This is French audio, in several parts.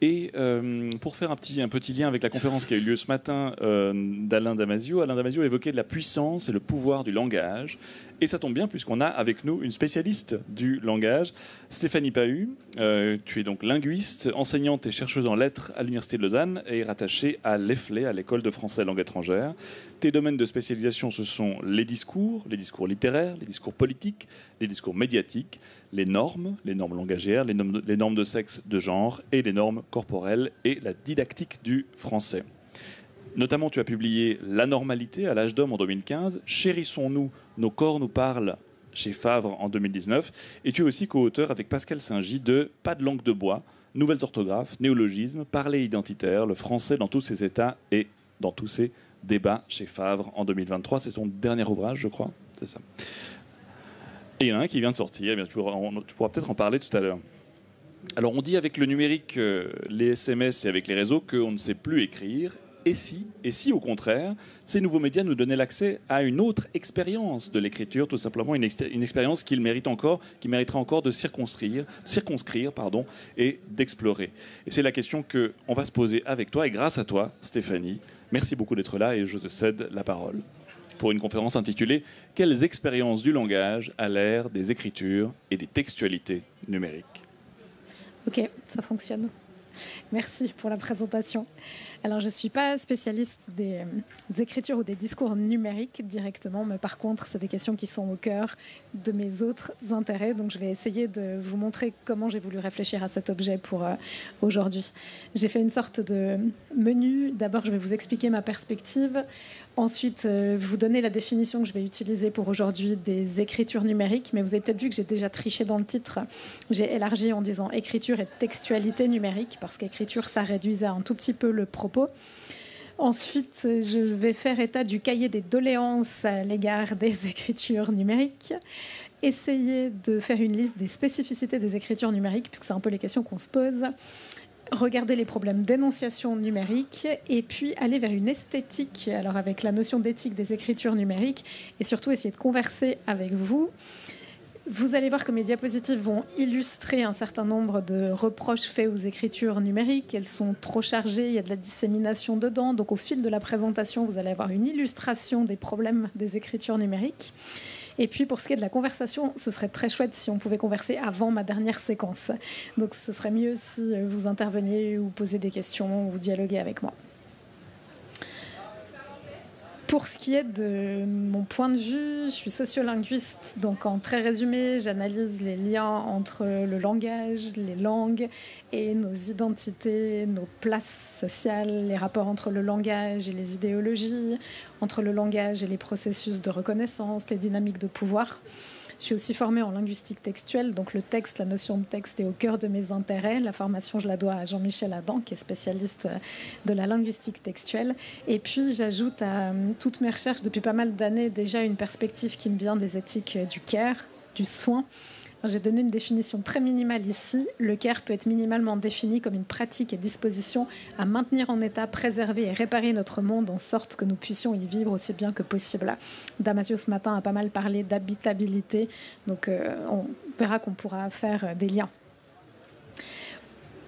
Et pour faire un petit lien avec la conférence qui a eu lieu ce matin d'Alain Damasio, Alain Damasio évoquait la puissance et le pouvoir du langage. Et ça tombe bien puisqu'on a avec nous une spécialiste du langage, Stéphanie Pahu. Tu es donc linguiste, enseignante et chercheuse en lettres à l'Université de Lausanne et rattachée à l'EFLE, à l'École de français langue étrangère. Tes domaines de spécialisation, ce sont les discours littéraires, les discours politiques, les discours médiatiques, les normes langagières, les normes de sexe, de genre et les normes corporelles et la didactique du français. Notamment, tu as publié La normalité à l'âge d'homme en 2015, Chérissons-nous, nos corps nous parlent chez Favre en 2019, et tu es aussi co-auteur avec Pascal Saint-Gy de Pas de langue de bois, nouvelles orthographes, néologismes, parler identitaire, le français dans tous ses états et dans tous ses débats chez Favre en 2023. C'est ton dernier ouvrage, je crois, c'est ça. Et il y en a un qui vient de sortir, eh bien, tu pourras peut-être en parler tout à l'heure. Alors on dit avec le numérique, les SMS et avec les réseaux qu'on ne sait plus écrire. Et si au contraire, ces nouveaux médias nous donnaient l'accès à une autre expérience de l'écriture, tout simplement une expérience qui mériterait encore de circonscrire et d'explorer. Et c'est la question qu'on va se poser avec toi et grâce à toi, Stéphanie. Merci beaucoup d'être là et je te cède la parole pour une conférence intitulée « Quelles expériences du langage à l'ère des écritures et des textualités numériques ?» Ok, ça fonctionne. Merci pour la présentation. Alors, je ne suis pas spécialiste des écritures ou des discours numériques directement, mais par contre, c'est des questions qui sont au cœur de mes autres intérêts. Donc, je vais essayer de vous montrer comment j'ai voulu réfléchir à cet objet pour aujourd'hui. J'ai fait une sorte de menu. D'abord, je vais vous expliquer ma perspective. Ensuite, vous donner la définition que je vais utiliser pour aujourd'hui des écritures numériques. Mais vous avez peut-être vu que j'ai déjà triché dans le titre. J'ai élargi en disant écriture et textualité numérique, parce qu'écriture, ça réduisait un tout petit peu le propos. Ensuite, je vais faire état du cahier des doléances à l'égard des écritures numériques. Essayer de faire une liste des spécificités des écritures numériques, puisque c'est un peu les questions qu'on se pose. Regarder les problèmes d'énonciation numérique et puis aller vers une esthétique, alors avec la notion d'éthique des écritures numériques, et surtout essayer de converser avec vous. Vous allez voir que mes diapositives vont illustrer un certain nombre de reproches faits aux écritures numériques. Elles sont trop chargées, il y a de la dissémination dedans. Donc au fil de la présentation, vous allez avoir une illustration des problèmes des écritures numériques. Et puis pour ce qui est de la conversation, ce serait très chouette si on pouvait converser avant ma dernière séquence. Donc ce serait mieux si vous interveniez ou posez des questions ou dialoguez avec moi. Pour ce qui est de mon point de vue, je suis sociolinguiste, donc en très résumé, j'analyse les liens entre le langage, les langues et nos identités, nos places sociales, les rapports entre le langage et les idéologies, entre le langage et les processus de reconnaissance, les dynamiques de pouvoir. Je suis aussi formée en linguistique textuelle, donc le texte, la notion de texte est au cœur de mes intérêts. La formation, je la dois à Jean-Michel Adam, qui est spécialiste de la linguistique textuelle. Et puis, j'ajoute à toutes mes recherches depuis pas mal d'années déjà une perspective qui me vient des éthiques du care, du soin. J'ai donné une définition très minimale ici. Le care peut être minimalement défini comme une pratique et disposition à maintenir en état, préserver et réparer notre monde en sorte que nous puissions y vivre aussi bien que possible. Damasio ce matin a pas mal parlé d'habitabilité, donc on verra qu'on pourra faire des liens.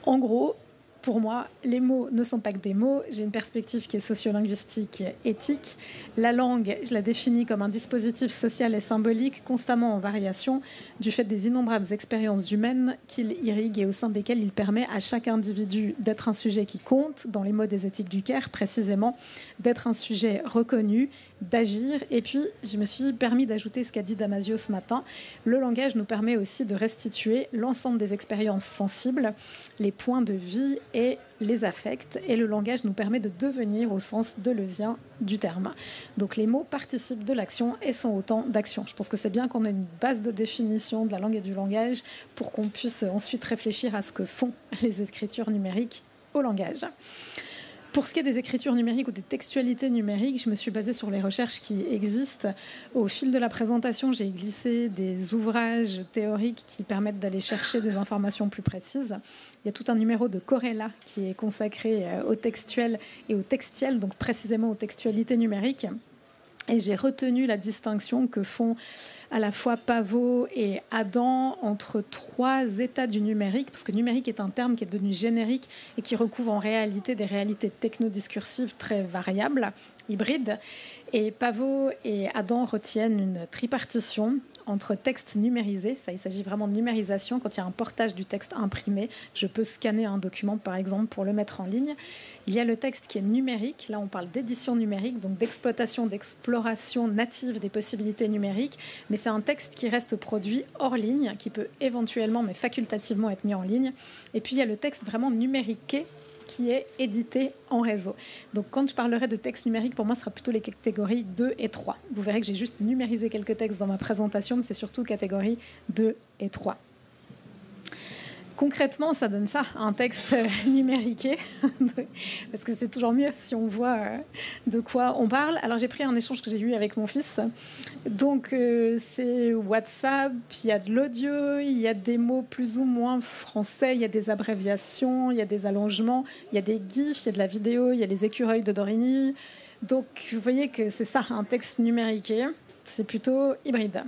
En gros, pour moi, les mots ne sont pas que des mots. J'ai une perspective qui est sociolinguistique, éthique. La langue, je la définis comme un dispositif social et symbolique constamment en variation du fait des innombrables expériences humaines qu'il irrigue et au sein desquelles il permet à chaque individu d'être un sujet qui compte, dans les mots des éthiques du care, précisément, d'être un sujet reconnu, d'agir. Et puis, je me suis permis d'ajouter ce qu'a dit Damasio ce matin. Le langage nous permet aussi de restituer l'ensemble des expériences sensibles, les points de vie et les affects. Et le langage nous permet de devenir au sens deleuzien du terme. Donc les mots participent de l'action et sont autant d'actions. Je pense que c'est bien qu'on ait une base de définition de la langue et du langage pour qu'on puisse ensuite réfléchir à ce que font les écritures numériques au langage. Pour ce qui est des écritures numériques ou des textualités numériques, je me suis basée sur les recherches qui existent. Au fil de la présentation, j'ai glissé des ouvrages théoriques qui permettent d'aller chercher des informations plus précises. Il y a tout un numéro de Corella qui est consacré au textuel et au textiel, donc précisément aux textualités numériques. Et j'ai retenu la distinction que font à la fois Pavot et Adam entre 3 états du numérique, parce que numérique est un terme qui est devenu générique et qui recouvre en réalité des réalités technodiscursives très variables, hybrides. Et Pavot et Adam retiennent une tripartition entre texte numérisé, ça il s'agit vraiment de numérisation, quand il y a un portage du texte imprimé, je peux scanner un document par exemple pour le mettre en ligne. Il y a le texte qui est numérique, là on parle d'édition numérique, donc d'exploitation, d'exploration native des possibilités numériques, mais c'est un texte qui reste produit hors ligne, qui peut éventuellement mais facultativement être mis en ligne. Et puis il y a le texte vraiment numériqué, qui est édité en réseau. Donc quand je parlerai de texte numérique, pour moi, ce sera plutôt les catégories 2 et 3. Vous verrez que j'ai juste numérisé quelques textes dans ma présentation, mais c'est surtout catégories 2 et 3. Concrètement, ça donne ça, un texte numériqué, parce que c'est toujours mieux si on voit de quoi on parle. Alors j'ai pris un échange que j'ai eu avec mon fils. Donc c'est WhatsApp, il y a de l'audio, il y a des mots plus ou moins français, il y a des abréviations, il y a des allongements, il y a des gifs, il y a de la vidéo, il y a les écureuils de Dorigny. Donc vous voyez que c'est ça, un texte numériqué, c'est plutôt hybride.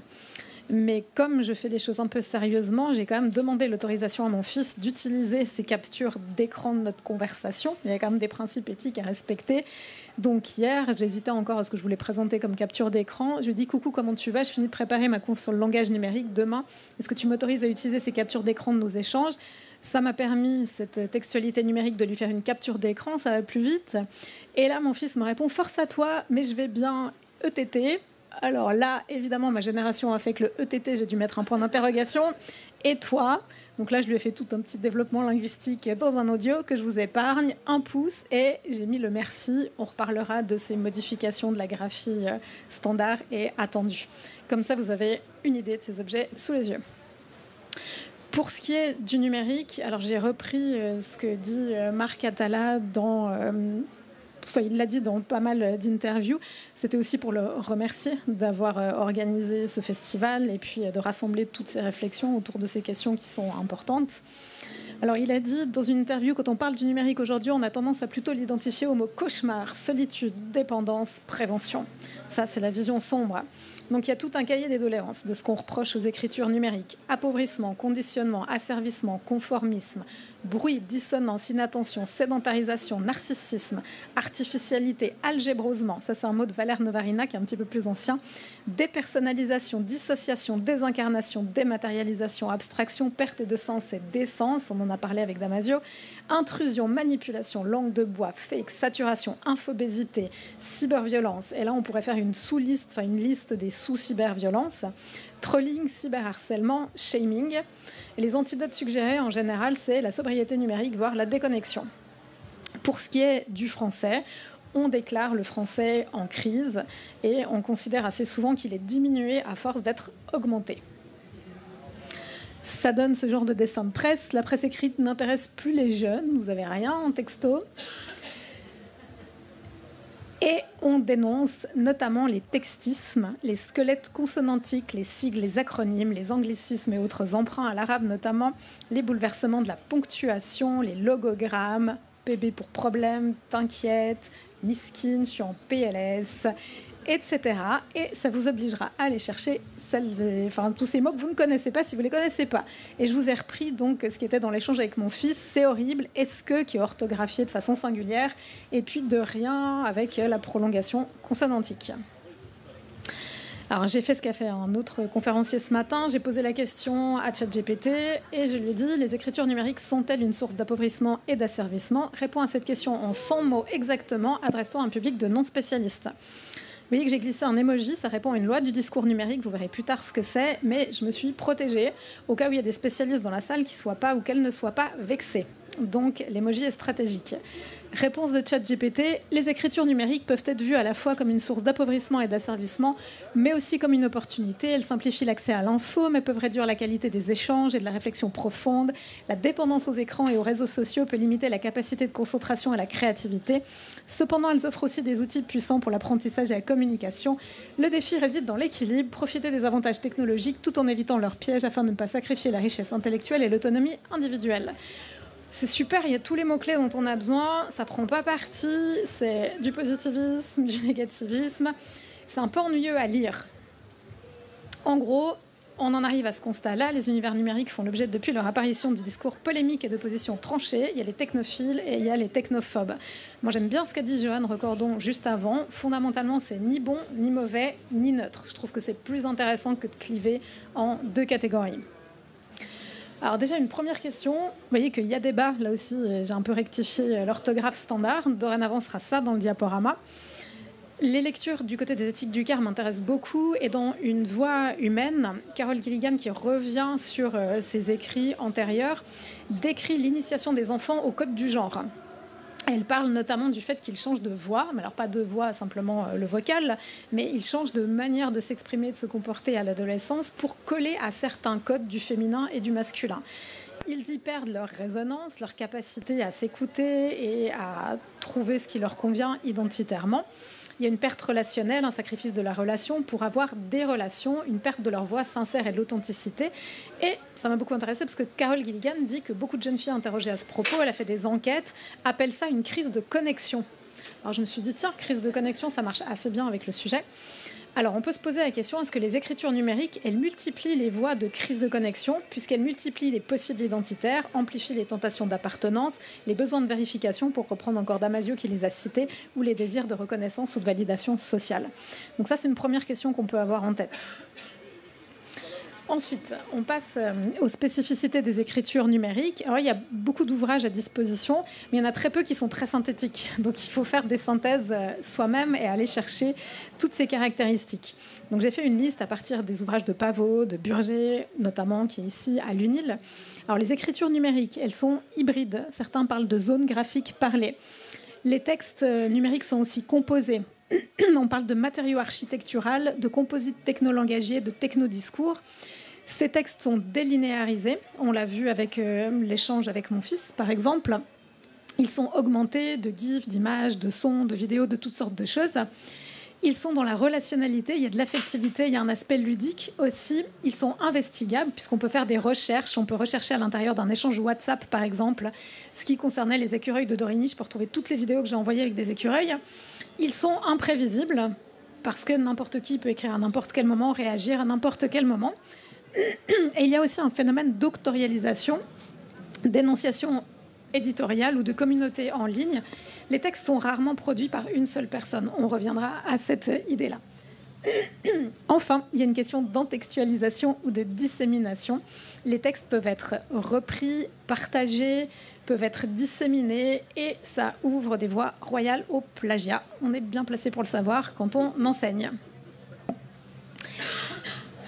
Mais comme je fais les choses un peu sérieusement, j'ai quand même demandé l'autorisation à mon fils d'utiliser ces captures d'écran de notre conversation. Il y a quand même des principes éthiques à respecter. Donc hier, j'hésitais encore à ce que je voulais présenter comme capture d'écran. Je lui ai dit « Coucou, comment tu vas ? Je finis de préparer ma conf sur le langage numérique demain. Est-ce que tu m'autorises à utiliser ces captures d'écran de nos échanges ?» Ça m'a permis, cette textualité numérique, de lui faire une capture d'écran. Ça va plus vite. Et là, mon fils me répond « Force à toi, mais je vais bien ETT ». Alors là, évidemment, ma génération a fait que le ETT, j'ai dû mettre un point d'interrogation. Et toi? Donc là, je lui ai fait tout un petit développement linguistique dans un audio que je vous épargne, 1 pouce, et j'ai mis le merci. On reparlera de ces modifications de la graphie standard et attendue. Comme ça, vous avez une idée de ces objets sous les yeux. Pour ce qui est du numérique, alors j'ai repris ce que dit Marc Atala dans... Enfin, il l'a dit dans pas mal d'interviews. C'était aussi pour le remercier d'avoir organisé ce festival et puis de rassembler toutes ces réflexions autour de ces questions qui sont importantes. Alors, il a dit dans une interview, quand on parle du numérique aujourd'hui, on a tendance à plutôt l'identifier au mot cauchemar, solitude, dépendance, prévention. Ça, c'est la vision sombre. Donc, il y a tout un cahier des doléances de ce qu'on reproche aux écritures numériques. Appauvrissement, conditionnement, asservissement, conformisme, bruit, dissonance, inattention, sédentarisation, narcissisme, artificialité, algébrosement. Ça, c'est un mot de Valère Novarina qui est un petit peu plus ancien. Dépersonnalisation, dissociation, désincarnation, dématérialisation, abstraction, perte de sens et d'essence. On en a parlé avec Damasio. Intrusion, manipulation, langue de bois, fake, saturation, infobésité, cyberviolence. Et là, on pourrait faire une sous-liste, enfin une liste des sous-cyberviolences. Trolling, cyberharcèlement, shaming. Et les antidotes suggérés, en général, c'est la sobriété numérique, voire la déconnexion. Pour ce qui est du français, on déclare le français en crise et on considère assez souvent qu'il est diminué à force d'être augmenté. Ça donne ce genre de dessin de presse. La presse écrite n'intéresse plus les jeunes. Vous n'avez rien en texto. Et on dénonce notamment les textismes, les squelettes consonantiques, les sigles, les acronymes, les anglicismes et autres emprunts à l'arabe notamment, les bouleversements de la ponctuation, les logogrammes, PB pour problème, t'inquiète, miskine, je suis en PLS, etc. Et ça vous obligera à aller chercher tous ces mots que vous ne connaissez pas si vous ne les connaissez pas. Et je vous ai repris donc ce qui était dans l'échange avec mon fils. C'est horrible. Est-ce que qui est orthographié de façon singulière et puis de rien avec la prolongation consonantique. Alors j'ai fait ce qu'a fait un autre conférencier ce matin. J'ai posé la question à ChatGPT et je lui ai dit: les écritures numériques sont-elles une source d'appauvrissement et d'asservissement? Réponds à cette question en 100 mots exactement, adresse-toi à un public de non-spécialistes. Vous voyez que j'ai glissé un emoji, ça répond à une loi du discours numérique, vous verrez plus tard ce que c'est, mais je me suis protégée au cas où il y a des spécialistes dans la salle qui ne soient pas ou qu'elles ne soient pas vexées. Donc l'emoji est stratégique. Réponse de ChatGPT: les écritures numériques peuvent être vues à la fois comme une source d'appauvrissement et d'asservissement, mais aussi comme une opportunité. Elles simplifient l'accès à l'info, mais peuvent réduire la qualité des échanges et de la réflexion profonde. La dépendance aux écrans et aux réseaux sociaux peut limiter la capacité de concentration et la créativité. Cependant, elles offrent aussi des outils puissants pour l'apprentissage et la communication. Le défi réside dans l'équilibre, profiter des avantages technologiques tout en évitant leurs pièges afin de ne pas sacrifier la richesse intellectuelle et l'autonomie individuelle. C'est super, il y a tous les mots-clés dont on a besoin, ça prend pas parti, c'est du positivisme, du négativisme. c'est un peu ennuyeux à lire. En gros, on en arrive à ce constat-là. Les univers numériques font l'objet, depuis leur apparition, du discours polémique et de positions tranchées. Il y a les technophiles et il y a les technophobes. Moi, j'aime bien ce qu'a dit Johan Recordon juste avant. Fondamentalement, c'est ni bon, ni mauvais, ni neutre. Je trouve que c'est plus intéressant que de cliver en deux catégories. Alors déjà, une première question. Vous voyez qu'il y a débat. Là aussi, j'ai un peu rectifié l'orthographe standard. Dorénavant, ce sera ça dans le diaporama. Les lectures du côté des éthiques du CAR m'intéressent beaucoup, et dans Une voix humaine, Carol Gilligan, qui revient sur ses écrits antérieurs, décrit l'initiation des enfants au code du genre. Elle parle notamment du fait qu'ils changent de voix, mais alors pas de voix simplement le vocal, mais ils changent de manière de s'exprimer, de se comporter à l'adolescence pour coller à certains codes du féminin et du masculin. Ils y perdent leur résonance, leur capacité à s'écouter et à trouver ce qui leur convient identitairement. Il y a une perte relationnelle, un sacrifice de la relation pour avoir des relations, une perte de leur voix sincère et de l'authenticité. Et ça m'a beaucoup intéressée parce que Carol Gilligan dit que beaucoup de jeunes filles interrogées à ce propos, elle a fait des enquêtes, appellent ça une crise de connexion. Alors je me suis dit, tiens, crise de connexion, ça marche assez bien avec le sujet. Alors on peut se poser la question, est-ce que les écritures numériques, elles multiplient les voies de crise de connexion, puisqu'elles multiplient les possibles identitaires, amplifient les tentations d'appartenance, les besoins de vérification, pour reprendre encore Damasio qui les a cités, ou les désirs de reconnaissance ou de validation sociale. Donc ça, c'est une première question qu'on peut avoir en tête. Ensuite, on passe aux spécificités des écritures numériques. Alors, il y a beaucoup d'ouvrages à disposition, mais il y en a très peu qui sont très synthétiques. Donc, il faut faire des synthèses soi-même et aller chercher toutes ces caractéristiques. Donc, j'ai fait une liste à partir des ouvrages de Pavot, de Burger, notamment, qui est ici à l'UNIL. Alors, les écritures numériques, elles sont hybrides. Certains parlent de zones graphiques parlées. Les textes numériques sont aussi composés. On parle de matériaux architectural, de composites technolangagiers, de technodiscours. Ces textes sont délinéarisés. On l'a vu avec l'échange avec mon fils, par exemple. Ils sont augmentés de gifs, d'images, de sons, de vidéos, de toutes sortes de choses. Ils sont dans la relationnalité, il y a de l'affectivité, il y a un aspect ludique aussi. Ils sont investigables puisqu'on peut faire des recherches. On peut rechercher à l'intérieur d'un échange WhatsApp, par exemple, ce qui concernait les écureuils de Dorigny. Je peux retrouver toutes les vidéos que j'ai envoyées avec des écureuils. Ils sont imprévisibles parce que n'importe qui peut écrire à n'importe quel moment, réagir à n'importe quel moment. Et il y a aussi un phénomène d'octorialisation, d'énonciation éditoriale ou de communauté en ligne. Les textes sont rarement produits par une seule personne. On reviendra à cette idée-là. Enfin, il y a une question d'entextualisation ou de dissémination. Les textes peuvent être repris, partagés, peuvent être disséminés, et ça ouvre des voies royales au plagiat. On est bien placé pour le savoir quand on enseigne.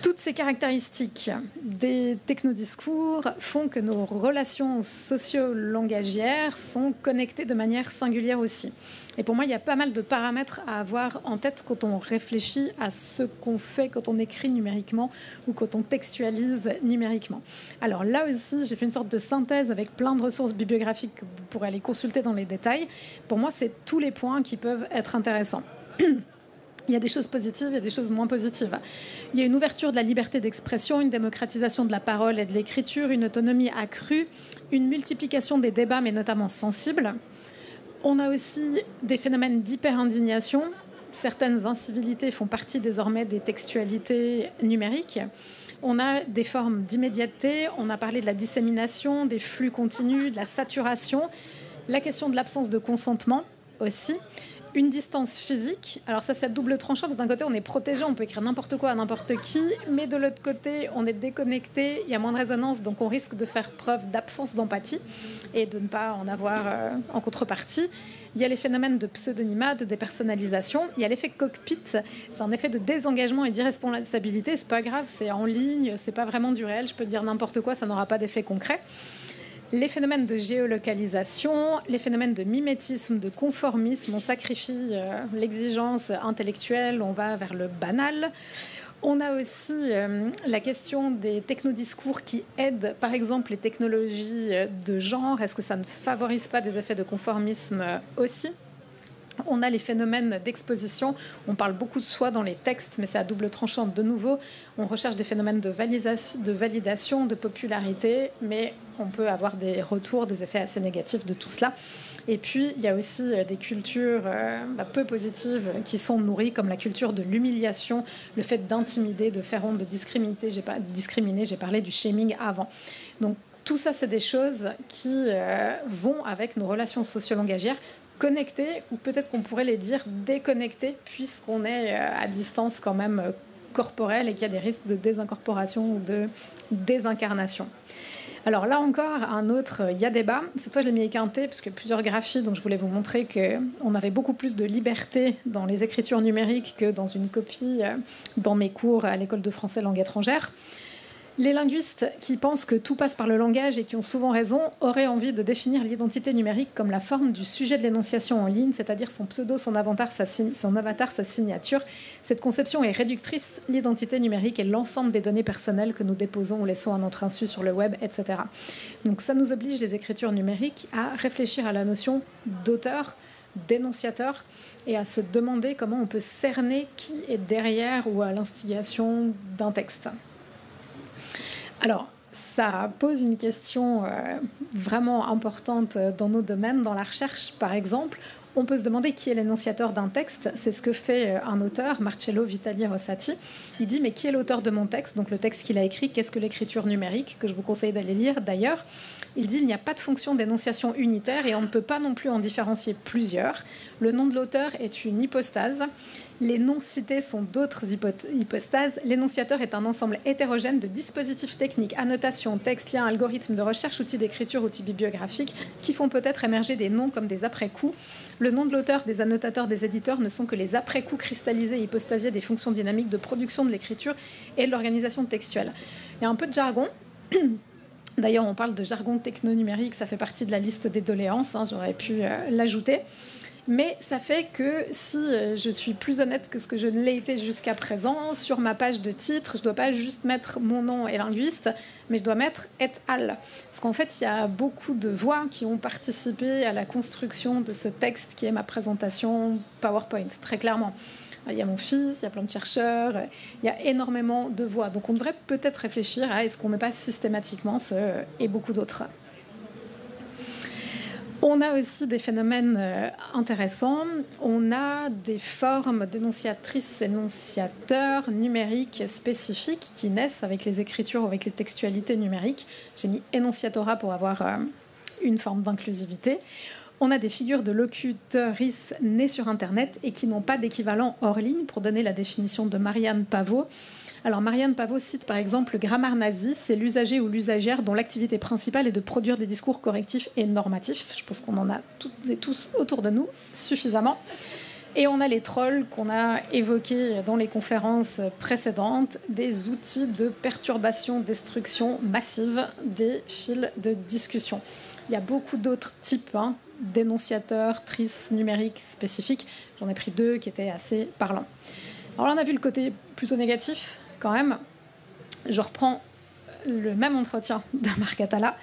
Toutes ces caractéristiques des technodiscours font que nos relations socio-langagières sont connectées de manière singulière aussi. Et pour moi, il y a pas mal de paramètres à avoir en tête quand on réfléchit à ce qu'on fait quand on écrit numériquement ou quand on textualise numériquement. Alors là aussi, j'ai fait une sorte de synthèse avec plein de ressources bibliographiques que vous pourrez aller consulter dans les détails. Pour moi, c'est tous les points qui peuvent être intéressants. Il y a des choses positives et des choses moins positives. Il y a une ouverture de la liberté d'expression, une démocratisation de la parole et de l'écriture, une autonomie accrue, une multiplication des débats, mais notamment sensibles. On a aussi des phénomènes d'hyper-indignation. Certaines incivilités font partie désormais des textualités numériques. On a des formes d'immédiateté. On a parlé de la dissémination, des flux continus, de la saturation. La question de l'absence de consentement aussi. Une distance physique. Alors ça, c'est à double tranchant, parce que d'un côté, on est protégé, on peut écrire n'importe quoi à n'importe qui, mais de l'autre côté, on est déconnecté, il y a moins de résonance, donc on risque de faire preuve d'absence d'empathie et de ne pas en avoir en contrepartie. Il y a les phénomènes de pseudonymat, de dépersonnalisation. Il y a l'effet cockpit, c'est un effet de désengagement et d'irresponsabilité. C'est pas grave, c'est en ligne, c'est pas vraiment du réel, je peux dire n'importe quoi, ça n'aura pas d'effet concret. Les phénomènes de géolocalisation, les phénomènes de mimétisme, de conformisme, on sacrifie l'exigence intellectuelle, on va vers le banal. On a aussi la question des technodiscours qui aident, par exemple, les technologies de genre. Est-ce que ça ne favorise pas des effets de conformisme aussi ? On a les phénomènes d'exposition. On parle beaucoup de soi dans les textes, mais c'est à double tranchant. De nouveau, on recherche des phénomènes de validation, de popularité, mais on peut avoir des retours, des effets assez négatifs de tout cela. Et puis, il y a aussi des cultures peu positives qui sont nourries, comme la culture de l'humiliation, le fait d'intimider, de faire honte, de discriminer. J'ai parlé du shaming avant. Donc, tout ça, c'est des choses qui vont avec nos relations socio-langagières, connectées, ou peut-être qu'on pourrait les dire déconnectées, puisqu'on est à distance quand même corporelle et qu'il y a des risques de désincorporation ou de désincarnation. Alors là encore, un autre, il y a débat. Cette fois, je l'ai mis équinté, parce qu'il y a plusieurs graphies, donc je voulais vous montrer qu'on avait beaucoup plus de liberté dans les écritures numériques que dans une copie dans mes cours à l'école de français langue étrangère. Les linguistes qui pensent que tout passe par le langage et qui ont souvent raison auraient envie de définir l'identité numérique comme la forme du sujet de l'énonciation en ligne, c'est-à-dire son pseudo, son avatar, sa signature. Cette conception est réductrice. L'identité numérique est l'ensemble des données personnelles que nous déposons ou laissons à notre insu sur le web, etc. Donc ça nous oblige, les écritures numériques, à réfléchir à la notion d'auteur, d'énonciateur, et à se demander comment on peut cerner qui est derrière ou à l'instigation d'un texte. Alors, ça pose une question vraiment importante dans nos domaines, dans la recherche, par exemple. On peut se demander qui est l'énonciateur d'un texte. C'est ce que fait un auteur, Marcello Vitali Rosati. Il dit, mais qui est l'auteur de mon texte? Donc le texte qu'il a écrit, qu'est-ce que l'écriture numérique, que je vous conseille d'aller lire d'ailleurs. Il dit, il n'y a pas de fonction d'énonciation unitaire et on ne peut pas non plus en différencier plusieurs. Le nom de l'auteur est une hypostase. Les noms cités sont d'autres hypostases. L'énonciateur est un ensemble hétérogène de dispositifs techniques, annotations, textes, liens, algorithmes de recherche, outils d'écriture, outils bibliographiques, qui font peut-être émerger des noms comme des après-coups. Le nom de l'auteur, des annotateurs, des éditeurs ne sont que les après-coups cristallisés et hypostasiés des fonctions dynamiques de production de l'écriture et de l'organisation textuelle. Il y a un peu de jargon. D'ailleurs, on parle de jargon techno-numérique, ça fait partie de la liste des doléances, j'aurais pu l'ajouter. Mais ça fait que si je suis plus honnête que ce que je ne l'ai été jusqu'à présent, sur ma page de titre, je ne dois pas juste mettre mon nom et linguiste, mais je dois mettre et al. Parce qu'en fait, il y a beaucoup de voix qui ont participé à la construction de ce texte qui est ma présentation PowerPoint, très clairement. Il y a mon fils, il y a plein de chercheurs, il y a énormément de voix. Donc on devrait peut-être réfléchir à est-ce qu'on ne met pas systématiquement ce et beaucoup d'autres. On a aussi des phénomènes intéressants. On a des formes d'énonciatrices, énonciateurs numériques spécifiques qui naissent avec les écritures ou avec les textualités numériques. J'ai mis énonciatorat pour avoir une forme d'inclusivité. On a des figures de locutrices nées sur Internet et qui n'ont pas d'équivalent hors ligne, pour donner la définition de Marianne Pavot. Alors Marianne Pavot cite par exemple le grammar nazi, c'est l'usager ou l'usagère dont l'activité principale est de produire des discours correctifs et normatifs. Je pense qu'on en a toutes et tous autour de nous suffisamment. Et on a les trolls qu'on a évoqués dans les conférences précédentes, des outils de perturbation, destruction massive des fils de discussion. Il y a beaucoup d'autres types d'énonciateurs, trices numériques spécifiques. J'en ai pris 2 qui étaient assez parlants. Alors là, on a vu le côté plutôt négatif, quand même. Je reprends le même entretien de Marc Atala,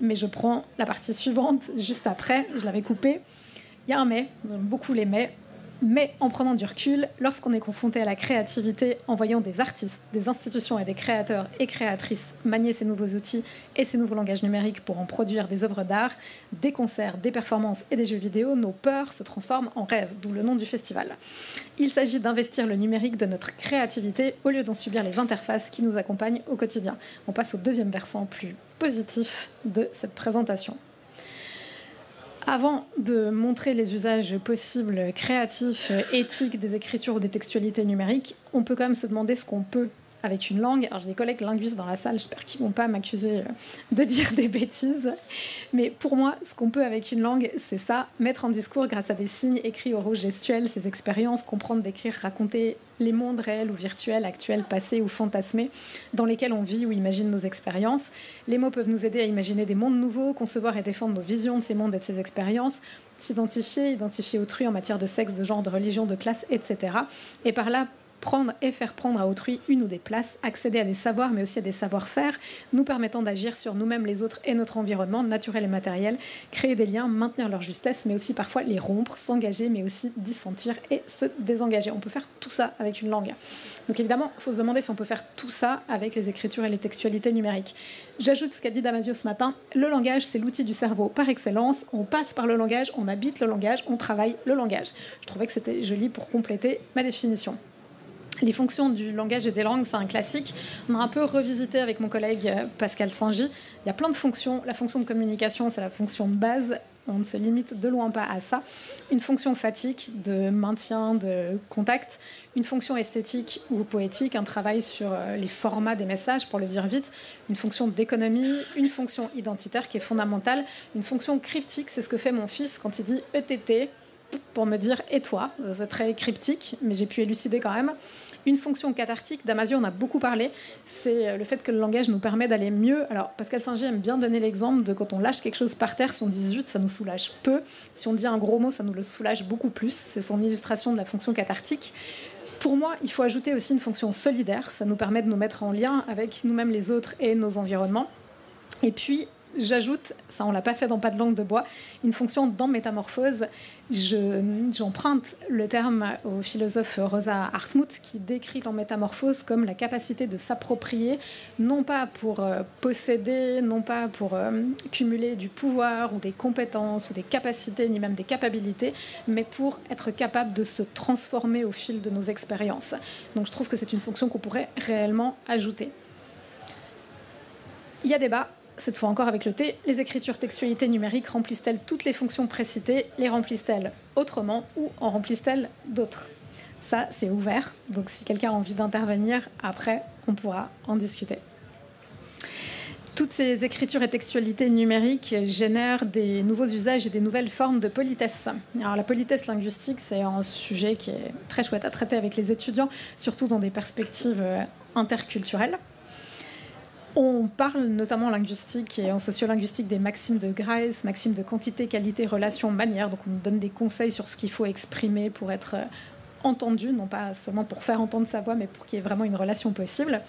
mais je prends la partie suivante juste après. Je l'avais coupée. Il y a un mais, j'aime beaucoup les mais en prenant du recul, lorsqu'on est confronté à la créativité, en voyant des artistes, des institutions et des créateurs et créatrices manier ces nouveaux outils et ces nouveaux langages numériques pour en produire des œuvres d'art, des concerts, des performances et des jeux vidéo, nos peurs se transforment en rêves, d'où le nom du festival. Il s'agit d'investir le numérique de notre créativité au lieu d'en subir les interfaces qui nous accompagnent au quotidien. On passe au deuxième versant plus positif de cette présentation. Avant de montrer les usages possibles, créatifs, éthiques des écritures ou des textualités numériques, on peut quand même se demander ce qu'on peut avec une langue. Alors j'ai des collègues linguistes dans la salle, j'espère qu'ils ne vont pas m'accuser de dire des bêtises. Mais pour moi, ce qu'on peut avec une langue, c'est ça, mettre en discours grâce à des signes écrits, oraux, gestuels, ses expériences, comprendre, décrire, raconter les mondes réels ou virtuels, actuels, passés ou fantasmés, dans lesquels on vit ou imagine nos expériences. Les mots peuvent nous aider à imaginer des mondes nouveaux, concevoir et défendre nos visions de ces mondes et de ces expériences, s'identifier, identifier autrui en matière de sexe, de genre, de religion, de classe, etc. Et par là, prendre et faire prendre à autrui une ou des places, accéder à des savoirs, mais aussi à des savoir-faire, nous permettant d'agir sur nous-mêmes, les autres et notre environnement, naturel et matériel, créer des liens, maintenir leur justesse, mais aussi parfois les rompre, s'engager, mais aussi dissentir et se désengager. On peut faire tout ça avec une langue. Donc évidemment, il faut se demander si on peut faire tout ça avec les écritures et les textualités numériques. J'ajoute ce qu'a dit Damasio ce matin, le langage, c'est l'outil du cerveau par excellence. On passe par le langage, on habite le langage, on travaille le langage. Je trouvais que c'était joli pour compléter ma définition. Les fonctions du langage et des langues, c'est un classique. On a un peu revisité avec mon collègue Pascal Saint-Gy. Il y a plein de fonctions. La fonction de communication, c'est la fonction de base. On ne se limite de loin pas à ça. Une fonction fatigue, de maintien de contact. Une fonction esthétique ou poétique, un travail sur les formats des messages, pour le dire vite. Une fonction d'économie. Une fonction identitaire qui est fondamentale. Une fonction cryptique, c'est ce que fait mon fils quand il dit ETT pour me dire « et toi ». C'est très cryptique, mais j'ai pu élucider quand même. Une fonction cathartique, Damasio en a beaucoup parlé, c'est le fait que le langage nous permet d'aller mieux. Alors, Pascal Saint-Gy aime bien donner l'exemple de quand on lâche quelque chose par terre, si on dit zut, ça nous soulage peu. Si on dit un gros mot, ça nous le soulage beaucoup plus. C'est son illustration de la fonction cathartique. Pour moi, il faut ajouter aussi une fonction solidaire. Ça nous permet de nous mettre en lien avec nous-mêmes, les autres et nos environnements. Et puis, j'ajoute, ça on l'a pas fait dans Pas de langue de bois, une fonction dans Métamorphose. J'emprunte le terme au philosophe Rosa Hartmut qui décrit en Métamorphose comme la capacité de s'approprier, non pas pour posséder, non pas pour cumuler du pouvoir ou des compétences ou des capacités, ni même des capacités, mais pour être capable de se transformer au fil de nos expériences. Donc je trouve que c'est une fonction qu'on pourrait réellement ajouter. Il y a débat. Cette fois encore avec le T, les écritures textualité numérique remplissent-elles toutes les fonctions précitées? Les remplissent-elles autrement ou en remplissent-elles d'autres? Ça, c'est ouvert. Donc si quelqu'un a envie d'intervenir, après, on pourra en discuter. Toutes ces écritures et textualités numériques génèrent des nouveaux usages et des nouvelles formes de politesse. Alors la politesse linguistique, c'est un sujet qui est très chouette à traiter avec les étudiants, surtout dans des perspectives interculturelles. On parle notamment en linguistique et en sociolinguistique des maximes de Graes, maximes de quantité, qualité, relation, manière. Donc on nous donne des conseils sur ce qu'il faut exprimer pour être entendu, non pas seulement pour faire entendre sa voix, mais pour qu'il y ait vraiment une relation possible.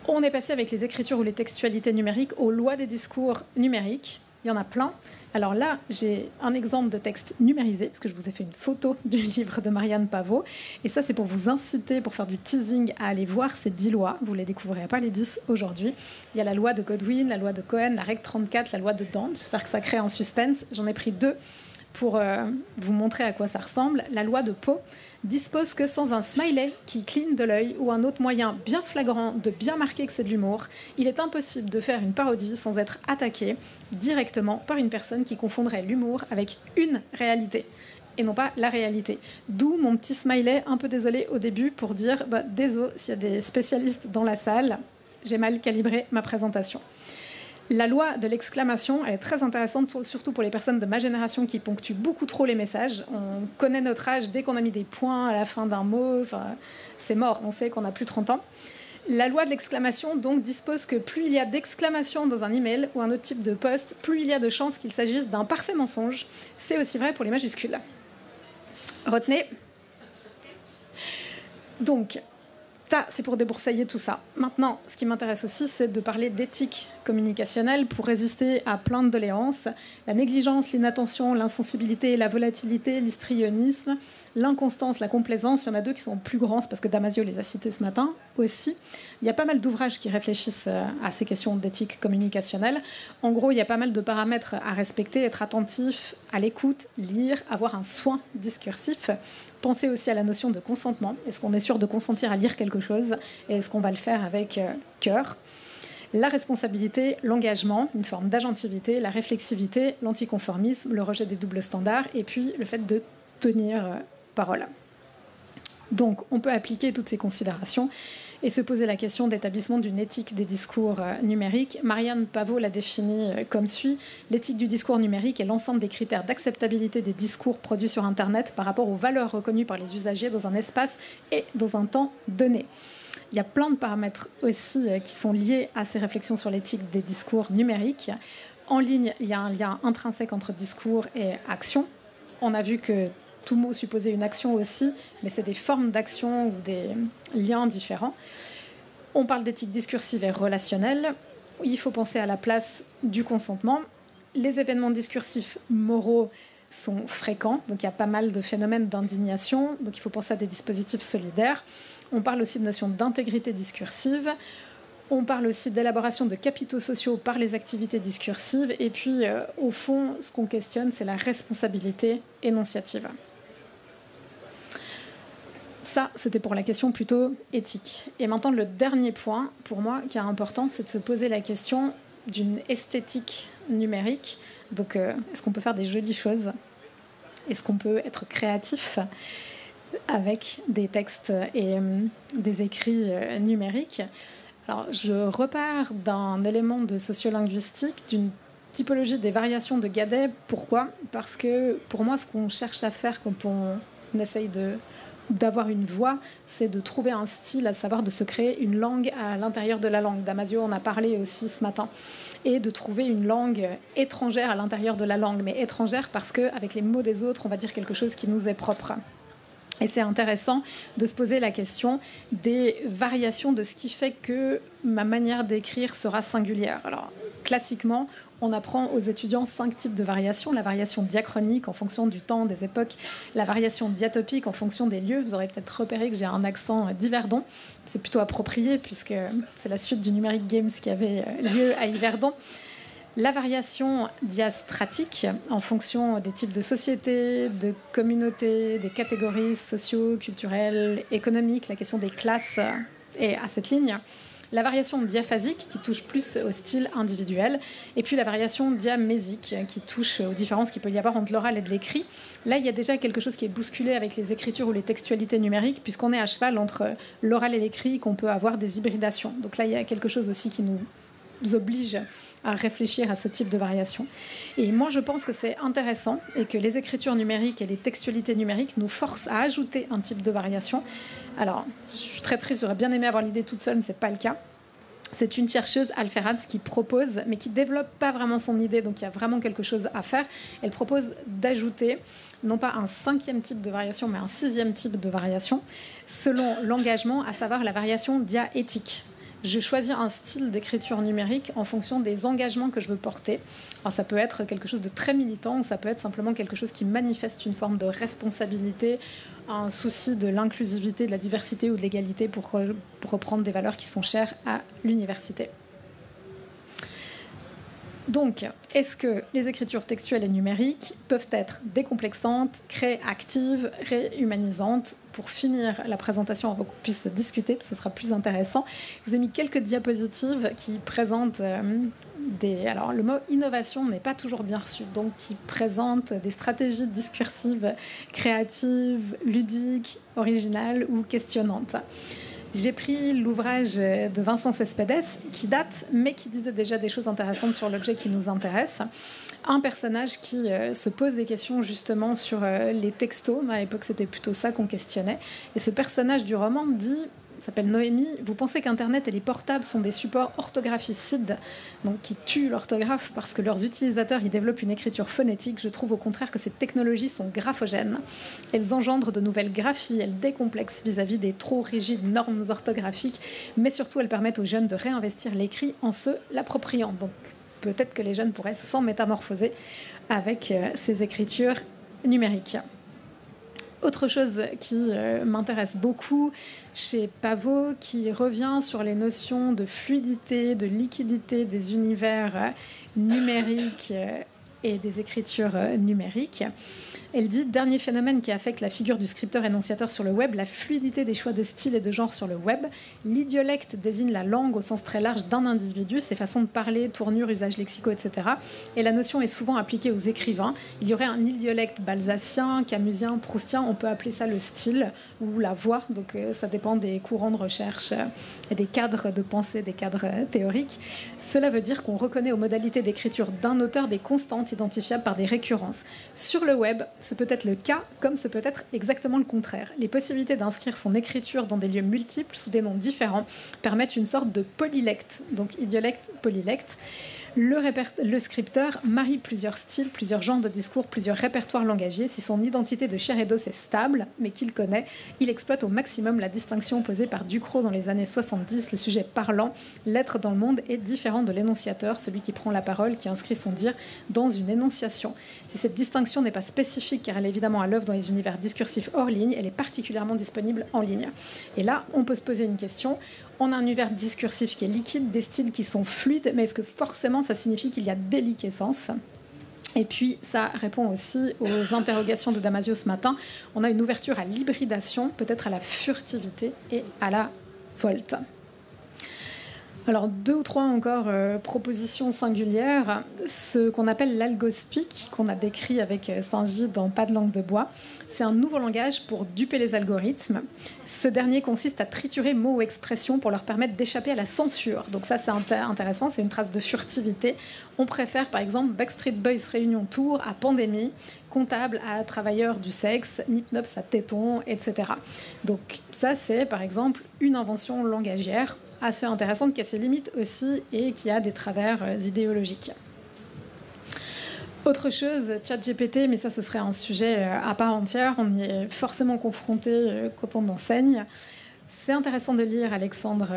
On est passé avec les écritures ou les textualités numériques aux lois des discours numériques. Il y en a plein. Alors là, j'ai un exemple de texte numérisé, parce que je vous ai fait une photo du livre de Marianne Pavot. Et ça, c'est pour vous inciter, pour faire du teasing, à aller voir ces 10 lois. Vous ne les découvrirez pas, les 10, aujourd'hui. Il y a la loi de Godwin, la loi de Cohen, la règle 34, la loi de Dante. J'espère que ça crée un suspense. J'en ai pris 2 pour vous montrer à quoi ça ressemble. La loi de Poe dispose que sans un smiley qui cligne de l'œil ou un autre moyen bien flagrant de bien marquer que c'est de l'humour, il est impossible de faire une parodie sans être attaqué directement par une personne qui confondrait l'humour avec une réalité et non pas la réalité. D'où mon petit smiley un peu désolé au début pour dire désolé s'il y a des spécialistes dans la salle, j'ai mal calibré ma présentation. La loi de l'exclamation, elle est très intéressante, surtout pour les personnes de ma génération qui ponctuent beaucoup trop les messages. On connaît notre âge dès qu'on a mis des points à la fin d'un mot. Enfin, c'est mort, on sait qu'on n'a plus 30 ans. La loi de l'exclamation donc dispose que plus il y a d'exclamations dans un email ou un autre type de post, plus il y a de chances qu'il s'agisse d'un parfait mensonge. C'est aussi vrai pour les majuscules. Retenez. Donc, ça, c'est pour déboursailler tout ça. Maintenant, ce qui m'intéresse aussi, c'est de parler d'éthique communicationnelle pour résister à plein de doléances. La négligence, l'inattention, l'insensibilité, la volatilité, l'histrionisme, l'inconstance, la complaisance. Il y en a 2 qui sont plus grands, c'est parce que Damasio les a cités ce matin aussi. Il y a pas mal d'ouvrages qui réfléchissent à ces questions d'éthique communicationnelle. En gros, il y a pas mal de paramètres à respecter, être attentif à l'écoute, lire, avoir un soin discursif. Pensez aussi à la notion de consentement. Est-ce qu'on est sûr de consentir à lire quelque chose? Et est-ce qu'on va le faire avec cœur? La responsabilité, l'engagement, une forme d'agentivité, la réflexivité, l'anticonformisme, le rejet des doubles standards, et puis le fait de tenir parole. Donc, on peut appliquer toutes ces considérations et se poser la question d'établissement d'une éthique des discours numériques. Marianne Pavot l'a définie comme suit. L'éthique du discours numérique est l'ensemble des critères d'acceptabilité des discours produits sur Internet par rapport aux valeurs reconnues par les usagers dans un espace et dans un temps donné. Il y a plein de paramètres aussi qui sont liés à ces réflexions sur l'éthique des discours numériques. En ligne, il y a un lien intrinsèque entre discours et action. On a vu que tout mot supposait une action aussi, mais c'est des formes d'action ou des liens différents. On parle d'éthique discursive et relationnelle. Il faut penser à la place du consentement. Les événements discursifs moraux sont fréquents, donc il y a pas mal de phénomènes d'indignation, donc il faut penser à des dispositifs solidaires. On parle aussi de notion d'intégrité discursive. On parle aussi d'élaboration de capitaux sociaux par les activités discursives. Et puis, au fond, ce qu'on questionne, c'est la responsabilité énonciative. Ça, c'était pour la question plutôt éthique. Et maintenant, le dernier point, pour moi, qui est important, c'est de se poser la question d'une esthétique numérique. Donc, est-ce qu'on peut faire des jolies choses? Est-ce qu'on peut être créatif avec des textes et des écrits numériques? Alors, je repars d'un élément de sociolinguistique, d'une typologie des variations de Gadet. Pourquoi? Parce que, pour moi, ce qu'on cherche à faire quand on essaye d'avoir une voix, c'est de trouver un style, à savoir de se créer une langue à l'intérieur de la langue. Damasio en a parlé aussi ce matin. Et de trouver une langue étrangère à l'intérieur de la langue, mais étrangère parce qu'avec les mots des autres, on va dire quelque chose qui nous est propre. Et c'est intéressant de se poser la question des variations de ce qui fait que ma manière d'écrire sera singulière. Alors, classiquement, on apprend aux étudiants 5 types de variations. La variation diachronique en fonction du temps, des époques. La variation diatopique en fonction des lieux. Vous aurez peut-être repéré que j'ai un accent d'Yverdon. C'est plutôt approprié puisque c'est la suite du Numérique Games qui avait lieu à Yverdon. La variation diastratique en fonction des types de sociétés, de communautés, des catégories socio-culturelles, économiques. La question des classes est à cette ligne. La variation diaphasique qui touche plus au style individuel, et puis la variation diamésique qui touche aux différences qu'il peut y avoir entre l'oral et de l'écrit. Là, il y a déjà quelque chose qui est bousculé avec les écritures ou les textualités numériques, puisqu'on est à cheval entre l'oral et l'écrit, qu'on peut avoir des hybridations. Donc là, il y a quelque chose aussi qui nous oblige à réfléchir à ce type de variation. Et moi, je pense que c'est intéressant et que les écritures numériques et les textualités numériques nous forcent à ajouter un type de variation. Alors, je suis très triste, j'aurais bien aimé avoir l'idée toute seule, mais ce n'est pas le cas. C'est une chercheuse, Alferaz, qui propose, mais qui ne développe pas vraiment son idée, donc il y a vraiment quelque chose à faire. Elle propose d'ajouter, non pas un 5e type de variation, mais un 6e type de variation, selon l'engagement, à savoir la variation diaétique. Je choisis un style d'écriture numérique en fonction des engagements que je veux porter. Alors, ça peut être quelque chose de très militant, ou ça peut être simplement quelque chose qui manifeste une forme de responsabilité, un souci de l'inclusivité, de la diversité ou de l'égalité pour reprendre des valeurs qui sont chères à l'université. Donc, est-ce que les écritures textuelles et numériques peuvent être décomplexantes, créatives, réhumanisantes? Pour finir la présentation, avant qu'on puisse discuter, ce sera plus intéressant, je vous ai mis quelques diapositives qui présentent alors, le mot innovation n'est pas toujours bien reçu, donc qui présentent des stratégies discursives, créatives, ludiques, originales ou questionnantes. J'ai pris l'ouvrage de Vincent Cespedes, qui date, mais qui disait déjà des choses intéressantes sur l'objet qui nous intéresse. Un personnage qui se pose des questions justement sur les textos. À l'époque, c'était plutôt ça qu'on questionnait. Et ce personnage du roman s'appelle Noémie. Vous pensez qu'Internet et les portables sont des supports orthographicides, donc qui tuent l'orthographe parce que leurs utilisateurs y développent une écriture phonétique. Je trouve au contraire que ces technologies sont graphogènes. Elles engendrent de nouvelles graphies, elles décomplexent vis-à-vis des trop rigides normes orthographiques, mais surtout elles permettent aux jeunes de réinvestir l'écrit en se l'appropriant. Donc peut-être que les jeunes pourraient s'en métamorphoser avec ces écritures numériques. Autre chose qui m'intéresse beaucoup chez Pavot, qui revient sur les notions de fluidité, de liquidité des univers numériques et des écritures numériques. Elle dit, dernier phénomène qui affecte la figure du scripteur-énonciateur sur le web, la fluidité des choix de style et de genre sur le web. L'idiolecte désigne la langue au sens très large d'un individu, ses façons de parler, tournures, usages lexicaux, etc. Et la notion est souvent appliquée aux écrivains. Il y aurait un idiolecte balzacien, camusien, proustien, on peut appeler ça le style ou la voix, donc ça dépend des courants de recherche et des cadres de pensée, des cadres théoriques. Cela veut dire qu'on reconnaît aux modalités d'écriture d'un auteur des constantes identifiables par des récurrences. Sur le web, ce peut être le cas, comme ce peut être exactement le contraire. Les possibilités d'inscrire son écriture dans des lieux multiples sous des noms différents permettent une sorte de polylecte, donc idiolecte, polylecte. Le scripteur marie plusieurs styles, plusieurs genres de discours, plusieurs répertoires langagiers. Si son identité de chair et d'os est stable, mais qu'il connaît, il exploite au maximum la distinction posée par Ducrot dans les années 70. Le sujet parlant, l'être dans le monde, est différent de l'énonciateur, celui qui prend la parole, qui inscrit son dire dans une énonciation. Si cette distinction n'est pas spécifique, car elle est évidemment à l'œuvre dans les univers discursifs hors ligne, elle est particulièrement disponible en ligne. Et là, on peut se poser une question. On a un univers discursif qui est liquide, des styles qui sont fluides, mais est-ce que forcément ça signifie qu'il y a déliquescence ? Et puis, ça répond aussi aux interrogations de Damasio ce matin. On a une ouverture à l'hybridation, peut-être à la furtivité et à la volte. Alors, 2 ou 3 encore propositions singulières. Ce qu'on appelle l'algospeak, qu'on a décrit avec Saint-Gilles dans Pas de langue de bois, c'est un nouveau langage pour duper les algorithmes. Ce dernier consiste à triturer mots ou expressions pour leur permettre d'échapper à la censure. Donc ça, c'est intéressant, c'est une trace de furtivité. On préfère, par exemple, Backstreet Boys Réunion Tour à Pandémie, Comptable à Travailleurs du sexe, Nipnops à Téton, etc. Donc ça, c'est, par exemple, une invention langagière assez intéressante qui a ses limites aussi et qui a des travers idéologiques. Autre chose, ChatGPT, mais ça ce serait un sujet à part entière, on y est forcément confronté quand on enseigne. C'est intéressant de lire Alexandre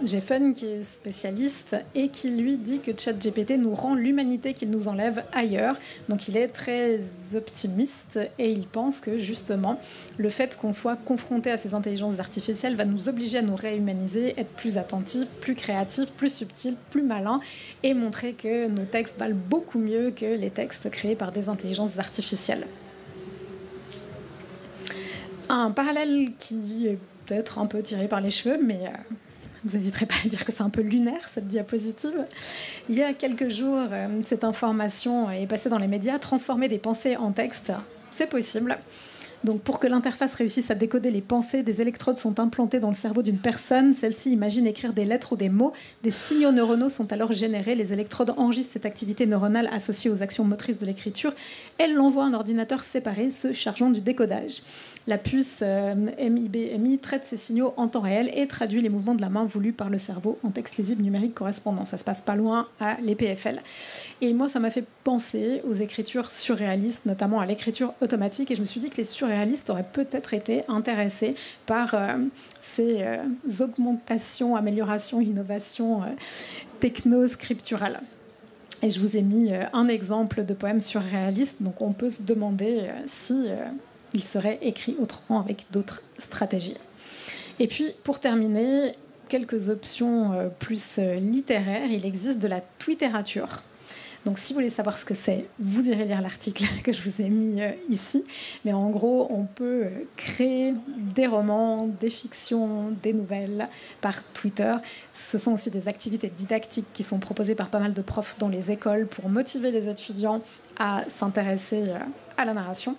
Geffen, qui est spécialiste, et qui lui dit que ChatGPT nous rend l'humanité qu'il nous enlève ailleurs. Donc il est très optimiste et il pense que justement le fait qu'on soit confronté à ces intelligences artificielles va nous obliger à nous réhumaniser, être plus attentifs, plus créatifs, plus subtils, plus malins et montrer que nos textes valent beaucoup mieux que les textes créés par des intelligences artificielles. Un parallèle qui est peut-être un peu tiré par les cheveux, mais vous n'hésiterez pas à dire que c'est un peu lunaire, cette diapositive. Il y a quelques jours, cette information est passée dans les médias. Transformer des pensées en texte, c'est possible. Donc, pour que l'interface réussisse à décoder les pensées, des électrodes sont implantées dans le cerveau d'une personne. Celle-ci imagine écrire des lettres ou des mots. Des signaux neuronaux sont alors générés. Les électrodes enregistrent cette activité neuronale associée aux actions motrices de l'écriture. Elles l'envoient à un ordinateur séparé se chargeant du décodage. La puce MIBMI traite ces signaux en temps réel et traduit les mouvements de la main voulus par le cerveau en texte lisible numérique correspondant. Ça se passe pas loin à l'EPFL. Et moi, ça m'a fait penser aux écritures surréalistes, notamment à l'écriture automatique. Et je me suis dit que les surréalistes auraient peut-être été intéressés par ces augmentations, améliorations, innovations techno-scripturales. Et je vous ai mis un exemple de poème surréaliste. Donc on peut se demander si... il serait écrit autrement avec d'autres stratégies. Et puis, pour terminer, quelques options plus littéraires. Il existe de la twitterature. Donc, si vous voulez savoir ce que c'est, vous irez lire l'article que je vous ai mis ici. Mais en gros, on peut créer des romans, des fictions, des nouvelles par Twitter. Ce sont aussi des activités didactiques qui sont proposées par pas mal de profs dans les écoles pour motiver les étudiants à s'intéresser à la narration.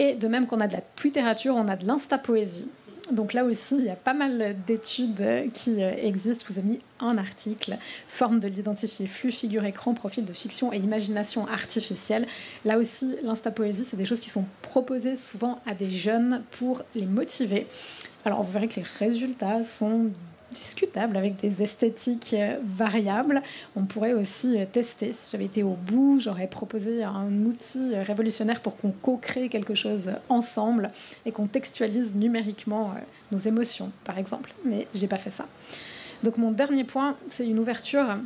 Et de même qu'on a de la twitterature, on a de l'insta-poésie. Donc là aussi, il y a pas mal d'études qui existent. Je vous ai mis un article, forme de l'identifier, flux, figure, écran, profil de fiction et imagination artificielle. Là aussi, l'insta-poésie, c'est des choses qui sont proposées souvent à des jeunes pour les motiver. Alors vous verrez que les résultats sont discutable avec des esthétiques variables. On pourrait aussi tester. Si j'avais été au bout, j'aurais proposé un outil révolutionnaire pour qu'on co-crée quelque chose ensemble et qu'on textualise numériquement nos émotions, par exemple. Mais j'ai pas fait ça. Donc mon dernier point, c'est une ouverture.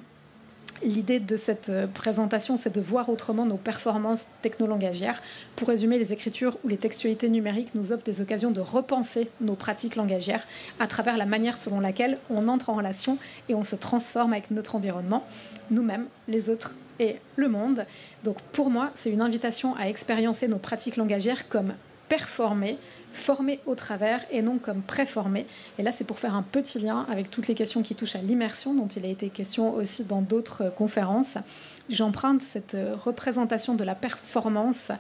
L'idée de cette présentation, c'est de voir autrement nos performances technolangagières. Pour résumer, les écritures ou les textualités numériques nous offrent des occasions de repenser nos pratiques langagières à travers la manière selon laquelle on entre en relation et on se transforme avec notre environnement, nous-mêmes, les autres et le monde. Donc pour moi, c'est une invitation à expériencer nos pratiques langagières comme performer, former au travers et non comme préformer. Et là, c'est pour faire un petit lien avec toutes les questions qui touchent à l'immersion, dont il a été question aussi dans d'autres conférences. j'emprunte cette représentation de la performance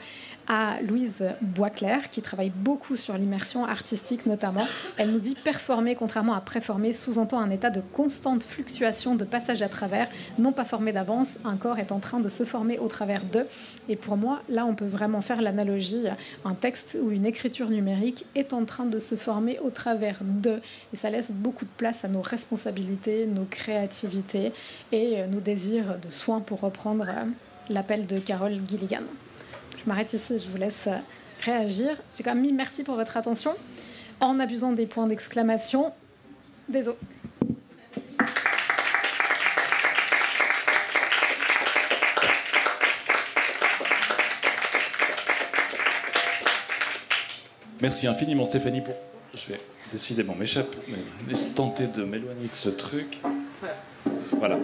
à Louise Boisclair, qui travaille beaucoup sur l'immersion artistique notamment. Elle nous dit performer, contrairement à préformer, sous-entend un état de constante fluctuation, de passage à travers, non pas formé d'avance. Un corps est en train de se former au travers d'eux. Et pour moi, là, on peut vraiment faire l'analogie. Un texte ou une écriture numérique est en train de se former au travers d'eux. Et ça laisse beaucoup de place à nos responsabilités, nos créativités et nos désirs de soins, pour reprendre l'appel de Carol Gilligan. Je m'arrête ici, je vous laisse réagir. J'ai quand même mis merci pour votre attention, en abusant des points d'exclamation. Désolé. Merci infiniment Stéphanie pour... Je vais décidément m'échapper, tenter de m'éloigner de ce truc. Voilà.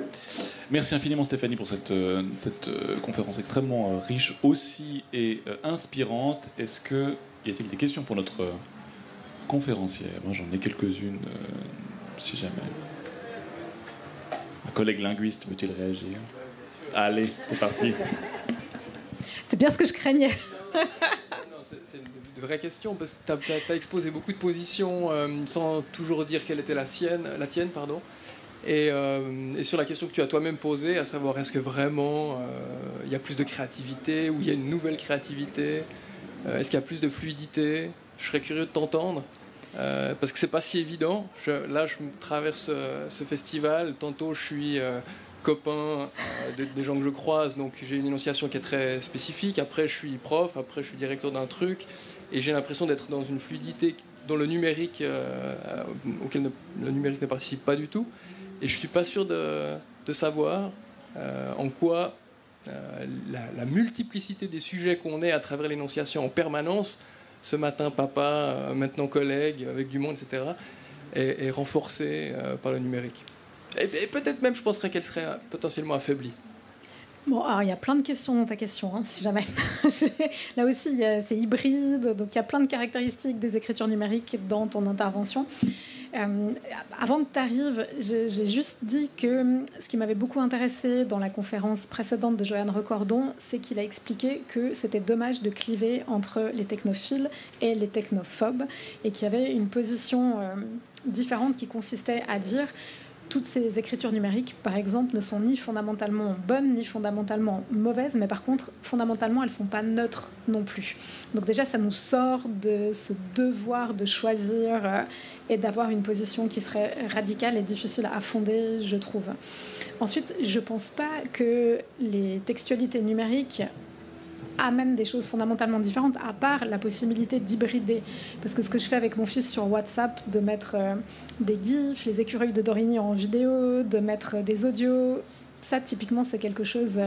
Merci infiniment Stéphanie pour cette conférence extrêmement riche aussi et inspirante. Y a-t-il des questions pour notre conférencière? Moi j'en ai quelques-unes, si jamais. Un collègue linguiste veut-il réagir? Allez, c'est parti. C'est bien ce que je craignais. C'est une vraie question, parce que tu as exposé beaucoup de positions sans toujours dire quelle était la tienne. Et sur la question que tu as toi-même posée, à savoir est-ce que vraiment il y a plus de créativité, ou il y a une nouvelle créativité, est-ce qu'il y a plus de fluidité? Je serais curieux de t'entendre, parce que c'est pas si évident. Là, je traverse ce festival, tantôt je suis copain des gens que je croise, donc j'ai une énonciation qui est très spécifique, après je suis prof, après je suis directeur d'un truc, et j'ai l'impression d'être dans une fluidité dont le numérique, auquel le numérique ne participe pas du tout. Et je ne suis pas sûr de savoir en quoi la multiplicité des sujets qu'on est à travers l'énonciation en permanence, ce matin papa, maintenant collègue, avec du monde, etc., est renforcée par le numérique. Et peut-être même, je penserais qu'elle serait potentiellement affaiblie. Bon, alors il y a plein de questions dans ta question, hein, si jamais. Là aussi, c'est hybride, donc il y a plein de caractéristiques des écritures numériques dans ton intervention. Avant que tu arrives, j'ai juste dit que ce qui m'avait beaucoup intéressé dans la conférence précédente de Johan Recordon, c'est qu'il a expliqué que c'était dommage de cliver entre les technophiles et les technophobes, et qu'il y avait une position différente qui consistait à dire toutes ces écritures numériques, par exemple, ne sont ni fondamentalement bonnes, ni fondamentalement mauvaises, mais par contre, fondamentalement, elles ne sont pas neutres non plus. Donc déjà, ça nous sort de ce devoir de choisir et d'avoir une position qui serait radicale et difficile à fonder, je trouve. Ensuite, je ne pense pas que les textualités numériques amènent des choses fondamentalement différentes, à part la possibilité d'hybrider. Parce que ce que je fais avec mon fils sur WhatsApp, de mettre des gifs, les écureuils de Dorigny en vidéo, de mettre des audios, ça typiquement c'est quelque chose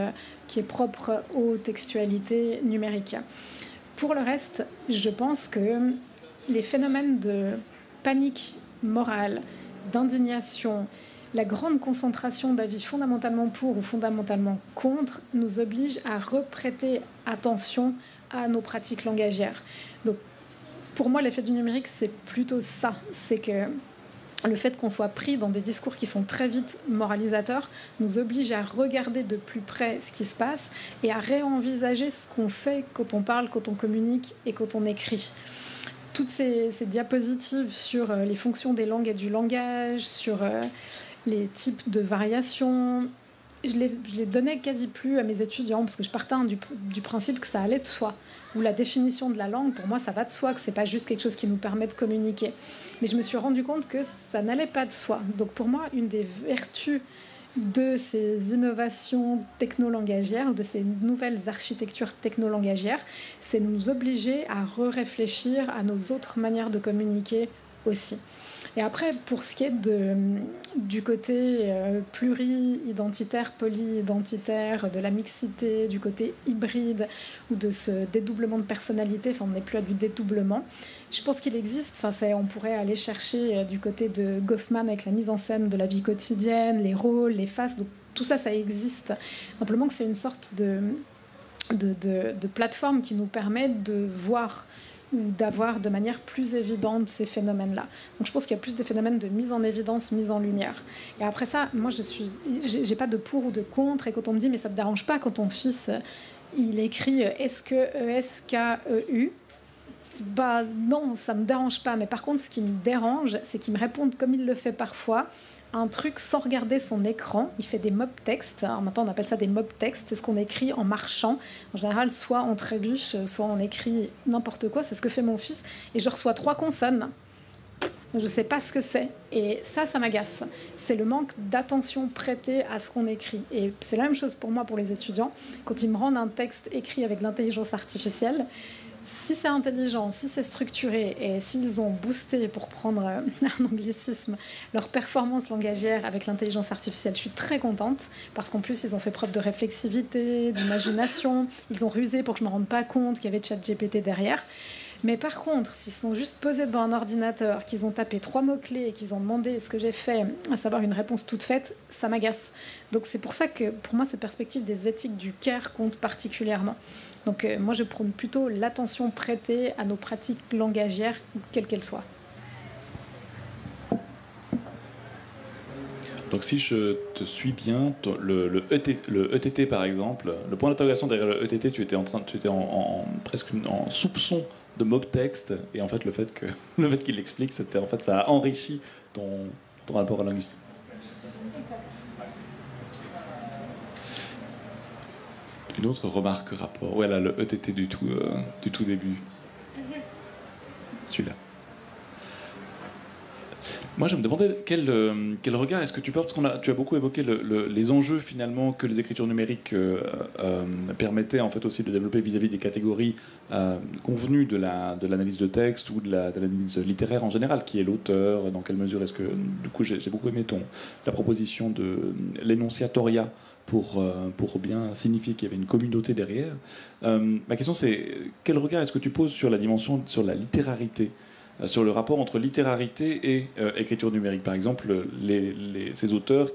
qui est propre aux textualités numériques. Pour le reste, je pense que les phénomènes de panique morale, d'indignation, la grande concentration d'avis fondamentalement pour ou fondamentalement contre nous oblige à reprêter attention à nos pratiques langagières. Donc, pour moi, l'effet du numérique, c'est plutôt ça. C'est que le fait qu'on soit pris dans des discours qui sont très vite moralisateurs nous oblige à regarder de plus près ce qui se passe et à réenvisager ce qu'on fait quand on parle, quand on communique et quand on écrit. Toutes ces diapositives sur les fonctions des langues et du langage, sur les types de variations, je les donnais quasi plus à mes étudiants parce que je partais du principe que ça allait de soi. Ou la définition de la langue, pour moi, ça va de soi, que c'est pas juste quelque chose qui nous permet de communiquer. Mais je me suis rendu compte que ça n'allait pas de soi. Donc pour moi, une des vertus de ces innovations technolangagières, ou de ces nouvelles architectures technolangagières, c'est nous obliger à réfléchir à nos autres manières de communiquer aussi. Et après, pour ce qui est du côté pluri-identitaire, poly-identitaire, de la mixité, du côté hybride ou de ce dédoublement de personnalité, enfin on n'est plus à du dédoublement, je pense qu'il existe, on pourrait aller chercher du côté de Goffman avec la mise en scène de la vie quotidienne, les rôles, les faces, donc tout ça, ça existe. Simplement que c'est une sorte de plateforme qui nous permet de voir ou d'avoir de manière plus évidente ces phénomènes-là. Donc je pense qu'il y a plus des phénomènes de mise en évidence, mise en lumière. Et après ça, moi j'ai pas de pour ou de contre, et quand on me dit mais ça te dérange pas quand ton fils il écrit S-K-E-U, bah non, ça me dérange pas. Mais par contre, ce qui me dérange, c'est qu'il me réponde comme il le fait parfois, un truc sans regarder son écran. Il fait des mob textes. Alors maintenant, on appelle ça des mob textes. C'est ce qu'on écrit en marchant. En général, soit on trébuche, soit on écrit n'importe quoi. C'est ce que fait mon fils. Et je reçois 3 consonnes. Je ne sais pas ce que c'est. Et ça m'agace. C'est le manque d'attention prêtée à ce qu'on écrit. Et c'est la même chose pour moi, pour les étudiants. Quand ils me rendent un texte écrit avec l'intelligence artificielle, si c'est intelligent, si c'est structuré et s'ils ont boosté, pour prendre un anglicisme, leur performance langagière avec l'intelligence artificielle, je suis très contente parce qu'en plus ils ont fait preuve de réflexivité, d'imagination, ils ont rusé pour que je ne me rende pas compte qu'il y avait ChatGPT derrière. Mais par contre, s'ils sont juste posés devant un ordinateur, qu'ils ont tapé 3 mots-clés et qu'ils ont demandé ce que j'ai fait, à savoir une réponse toute faite, ça m'agace. Donc c'est pour ça que pour moi cette perspective des éthiques du care compte particulièrement. Donc moi je prône plutôt l'attention prêtée à nos pratiques langagières, quelles qu'elles soient. Donc si je te suis bien, le ETT par exemple, le point d'interrogation derrière le ETT, tu étais presque en soupçon de mob texte, et en fait le fait qu'il l'explique, c'était en fait ça a enrichi ton rapport à la linguistique. Une autre remarque rapport, voilà le ETT du tout début, celui-là. Moi, je me demandais quel regard est-ce que tu portes, parce que tu as beaucoup évoqué les enjeux finalement que les écritures numériques permettaient en fait aussi de développer vis-à-vis des catégories convenues de l'analyse de texte ou de l'analyse littéraire en général, qui est l'auteur, dans quelle mesure est-ce que, du coup, j'ai beaucoup aimé la proposition de l'énonciatoria pour bien signifier qu'il y avait une communauté derrière. Ma question c'est, quel regard est-ce que tu poses sur la dimension, sur la littérarité, sur le rapport entre littérarité et écriture numérique. Par exemple, ces auteurs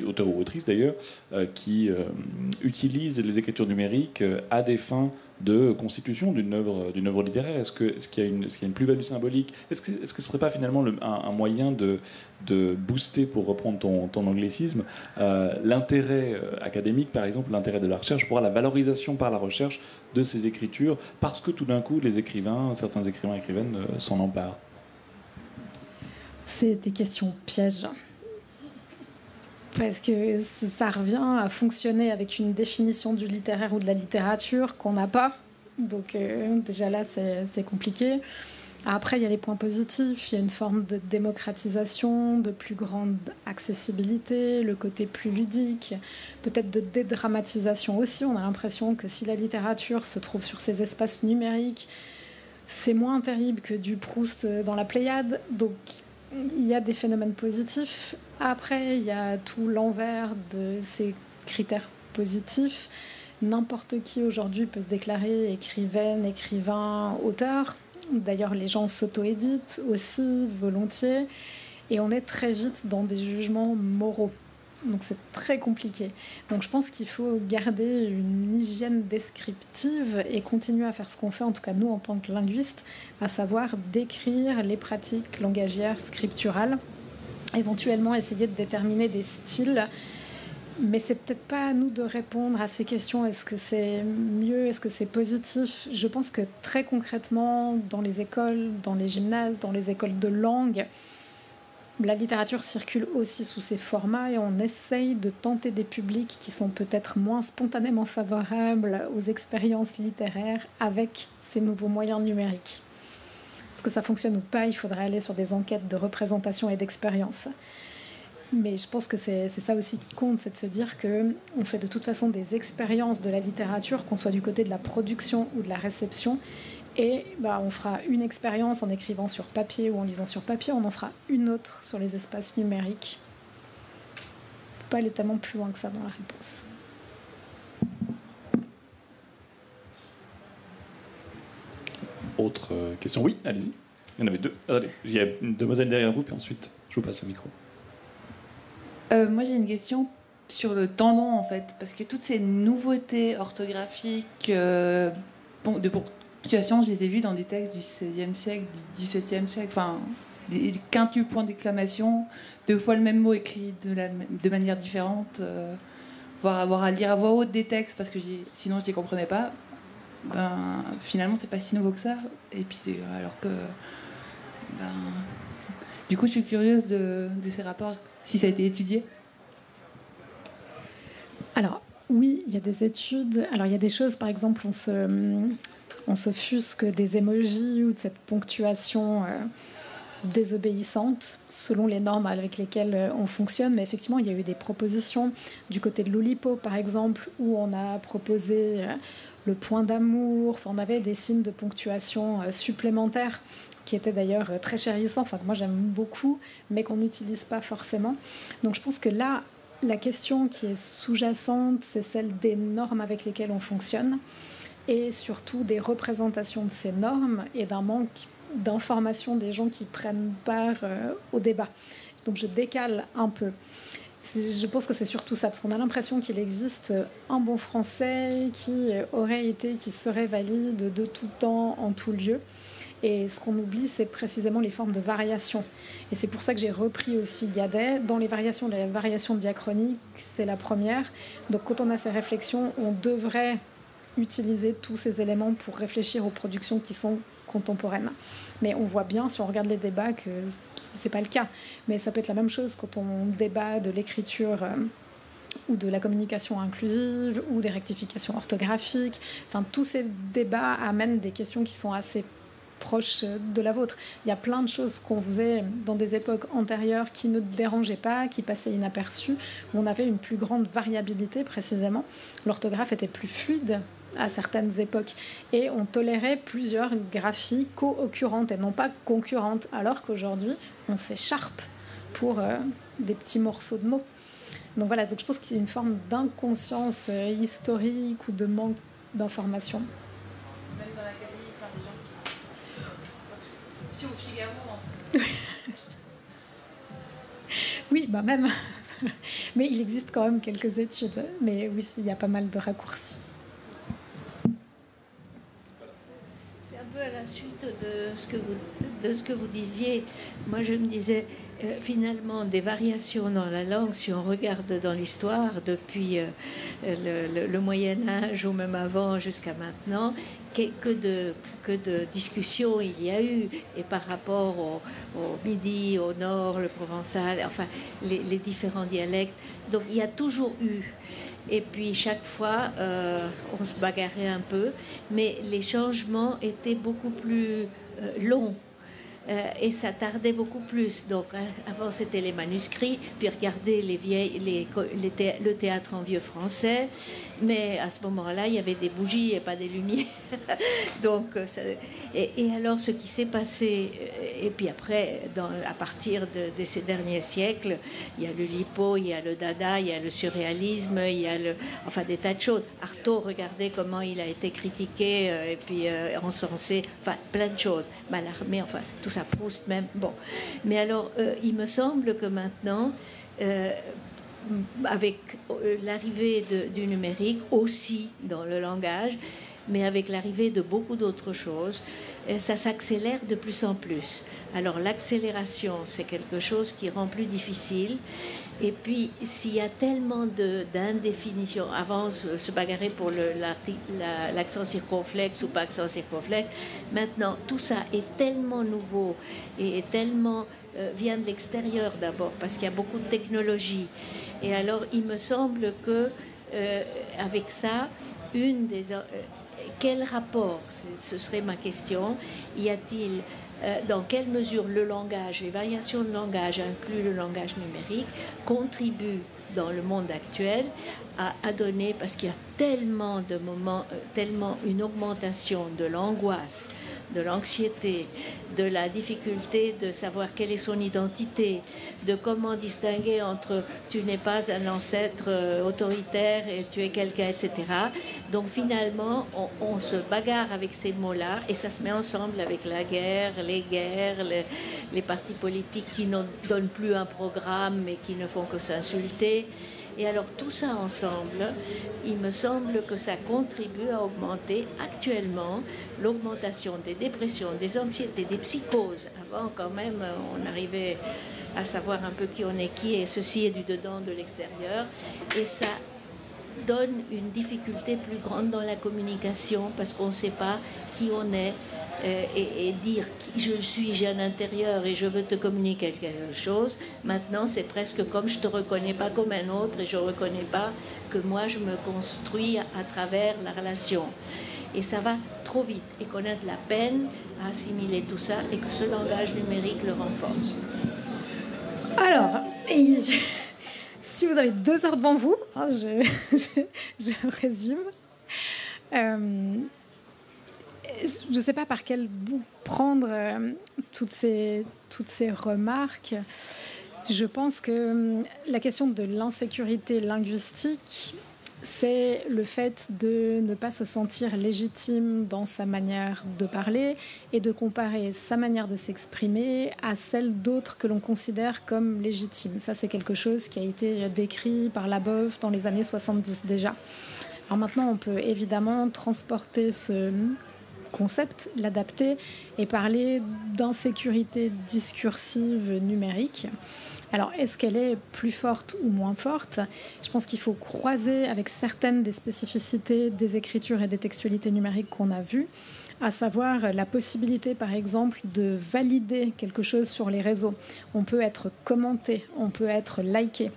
auteurs ou autrices d'ailleurs, qui utilisent les écritures numériques à des fins de constitution d'une œuvre littéraire. Est-ce qu'il y a une plus-value symbolique? Est-ce que ce ne serait pas finalement un moyen de booster, pour reprendre ton anglicisme, l'intérêt académique, par exemple, l'intérêt de la recherche, voire la valorisation par la recherche de ces écritures, parce que tout d'un coup, certains écrivains et écrivaines s'en emparent? C'est des questions pièges. Parce que ça revient à fonctionner avec une définition du littéraire ou de la littérature qu'on n'a pas. Donc déjà là, c'est compliqué. Après, il y a les points positifs. Il y a une forme de démocratisation, de plus grande accessibilité, le côté plus ludique, peut-être de dédramatisation aussi. On a l'impression que si la littérature se trouve sur ces espaces numériques, c'est moins terrible que du Proust dans la Pléiade. Donc il y a des phénomènes positifs. Après, il y a tout l'envers de ces critères positifs. N'importe qui aujourd'hui peut se déclarer écrivaine, écrivain, auteur. D'ailleurs, les gens s'auto-éditent aussi volontiers. Et on est très vite dans des jugements moraux. Donc c'est très compliqué. Donc je pense qu'il faut garder une hygiène descriptive et continuer à faire ce qu'on fait, en tout cas nous en tant que linguistes, à savoir décrire les pratiques langagières scripturales, éventuellement essayer de déterminer des styles. Mais c'est peut-être pas à nous de répondre à ces questions. Est-ce que c'est mieux? Est-ce que c'est positif? Je pense que très concrètement, dans les écoles, dans les gymnases, dans les écoles de langue, la littérature circule aussi sous ces formats et on essaye de tenter des publics qui sont peut-être moins spontanément favorables aux expériences littéraires avec ces nouveaux moyens numériques. Est-ce que ça fonctionne ou pas? Il faudrait aller sur des enquêtes de représentation et d'expérience. Mais je pense que c'est ça aussi qui compte, c'est de se dire qu'on fait de toute façon des expériences de la littérature, qu'on soit du côté de la production ou de la réception. Et on fera une expérience en écrivant sur papier ou en lisant sur papier, on en fera une autre sur les espaces numériques. On ne peut pas aller tellement plus loin que ça dans la réponse. Autre question? Oui, allez-y. Il y en avait deux. Allez, il y a une demoiselle derrière vous, puis ensuite, je vous passe le micro. Moi, j'ai une question sur le temps long, en fait, parce que toutes ces nouveautés orthographiques, situations, je les ai vues dans des textes du XVIe siècle, du XVIIe siècle, enfin, des quintuples points d'exclamation, 2 fois le même mot écrit de manière différente, voire avoir à lire à voix haute des textes parce que sinon je ne les comprenais pas. Ben, finalement, c'est pas si nouveau que ça. Et puis, alors que. Ben, du coup, je suis curieuse de ces rapports, si ça a été étudié. Alors, oui, il y a des études. Alors, il y a des choses, par exemple, on s'offusque des emojis ou de cette ponctuation désobéissante selon les normes avec lesquelles on fonctionne. Mais effectivement, il y a eu des propositions du côté de l'Oulipo, par exemple, où on a proposé le point d'amour. Enfin, on avait des signes de ponctuation supplémentaires qui étaient d'ailleurs très chérissants, enfin, que moi j'aime beaucoup, mais qu'on n'utilise pas forcément. Donc je pense que là, la question qui est sous-jacente, c'est celle des normes avec lesquelles on fonctionne et surtout des représentations de ces normes et d'un manque d'information des gens qui prennent part au débat. Donc je décale un peu. Je pense que c'est surtout ça, parce qu'on a l'impression qu'il existe un bon français qui aurait été, qui serait valide de tout temps, en tout lieu. Et ce qu'on oublie, c'est précisément les formes de variation. Et c'est pour ça que j'ai repris aussi Gadet. Dans les variations diachroniques, c'est la première. Donc quand on a ces réflexions, on devrait utiliser tous ces éléments pour réfléchir aux productions qui sont contemporaines. Mais on voit bien, si on regarde les débats, que ce n'est pas le cas. Mais ça peut être la même chose quand on débat de l'écriture ou de la communication inclusive ou des rectifications orthographiques. Enfin, tous ces débats amènent des questions qui sont assez proches de la vôtre. Il y a plein de choses qu'on faisait dans des époques antérieures qui ne dérangeaient pas, qui passaient inaperçues, où on avait une plus grande variabilité précisément. L'orthographe était plus fluide à certaines époques et on tolérait plusieurs graphies co-occurrentes et non pas concurrentes, alors qu'aujourd'hui on s'écharpe pour des petits morceaux de mots. Donc voilà, donc je pense qu'il y a une forme d'inconscience historique ou de manque d'information. Même dans l'académie, enfin, des gens qui... au Figaro, Oui, bah même. Mais il existe quand même quelques études. Mais oui, il y a pas mal de raccourcis. C'est un peu à la suite de ce que vous disiez. Moi, je me disais, finalement, des variations dans la langue, si on regarde dans l'histoire, depuis le Moyen-Âge ou même avant jusqu'à maintenant, que de discussions il y a eu. Et par rapport au Midi, au Nord, le provençal, enfin, les différents dialectes. Donc, il y a toujours eu. Et puis chaque fois, on se bagarrait un peu, mais les changements étaient beaucoup plus longs. Et ça tardait beaucoup plus. Donc, avant, c'était les manuscrits, puis regardez le théâtre en vieux français. Mais à ce moment-là, il y avait des bougies et pas des lumières. Donc, et alors, ce qui s'est passé, et puis après, à partir de ces derniers siècles, il y a le Lipo, il y a le Dada, il y a le surréalisme, il y a enfin des tas de choses. Artaud, regardez comment il a été critiqué et puis encensé, enfin plein de choses. Mallarmé, enfin tout ça, Proust même. Bon, mais alors, il me semble que maintenant, avec l'arrivée du numérique aussi dans le langage, mais avec l'arrivée de beaucoup d'autres choses, ça s'accélère de plus en plus. Alors l'accélération, c'est quelque chose qui rend plus difficile. Et puis, s'il y a tellement d'indéfinitions, avant on se bagarrait pour l'accent circonflexe ou pas accent circonflexe, maintenant tout ça est tellement nouveau et tellement vient de l'extérieur d'abord, parce qu'il y a beaucoup de technologie. Et alors, il me semble que avec ça, quel rapport, ce serait ma question, y a-t-il dans quelle mesure le langage, les variations de langage, inclus le langage numérique, contribuent dans le monde actuel à donner, parce qu'il y a tellement de moments, tellement une augmentation de l'angoisse, de l'anxiété, de la difficulté de savoir quelle est son identité, de comment distinguer entre tu n'es pas un ancêtre autoritaire et tu es quelqu'un, etc. Donc finalement, on se bagarre avec ces mots-là et ça se met ensemble avec la guerre, les partis politiques qui ne donnent plus un programme mais qui ne font que s'insulter. Et alors tout ça ensemble, il me semble que ça contribue à augmenter actuellement l'augmentation des dépressions, des anxiétés, des psychoses. Avant quand même, on arrivait à savoir un peu qui on est qui, et ceci est du dedans, de l'extérieur. Et ça donne une difficulté plus grande dans la communication parce qu'on ne sait pas qui on est et dire qui je suis, j'ai à l'intérieur et je veux te communiquer quelque chose. Maintenant, c'est presque comme je ne te reconnais pas comme un autre et je ne reconnais pas que moi, je me construis à travers la relation. Et ça va trop vite et qu'on a de la peine à assimiler tout ça et que ce langage numérique le renforce. Alors, si vous avez 2 heures devant vous, hein, je résume. Je ne sais pas par quel bout prendre toutes ces remarques. Je pense que la question de l'insécurité linguistique, c'est le fait de ne pas se sentir légitime dans sa manière de parler et de comparer sa manière de s'exprimer à celle d'autres que l'on considère comme légitime. Ça, c'est quelque chose qui a été décrit par Labov dans les années 70 déjà. Alors maintenant, on peut évidemment transporter ce concept, l'adapter et parler d'insécurité discursive numérique. Alors, est-ce qu'elle est plus forte ou moins forte? Je pense qu'il faut croiser avec certaines des spécificités des écritures et des textualités numériques qu'on a vues, à savoir la possibilité, par exemple, de valider quelque chose sur les réseaux. On peut être commenté, on peut être liké.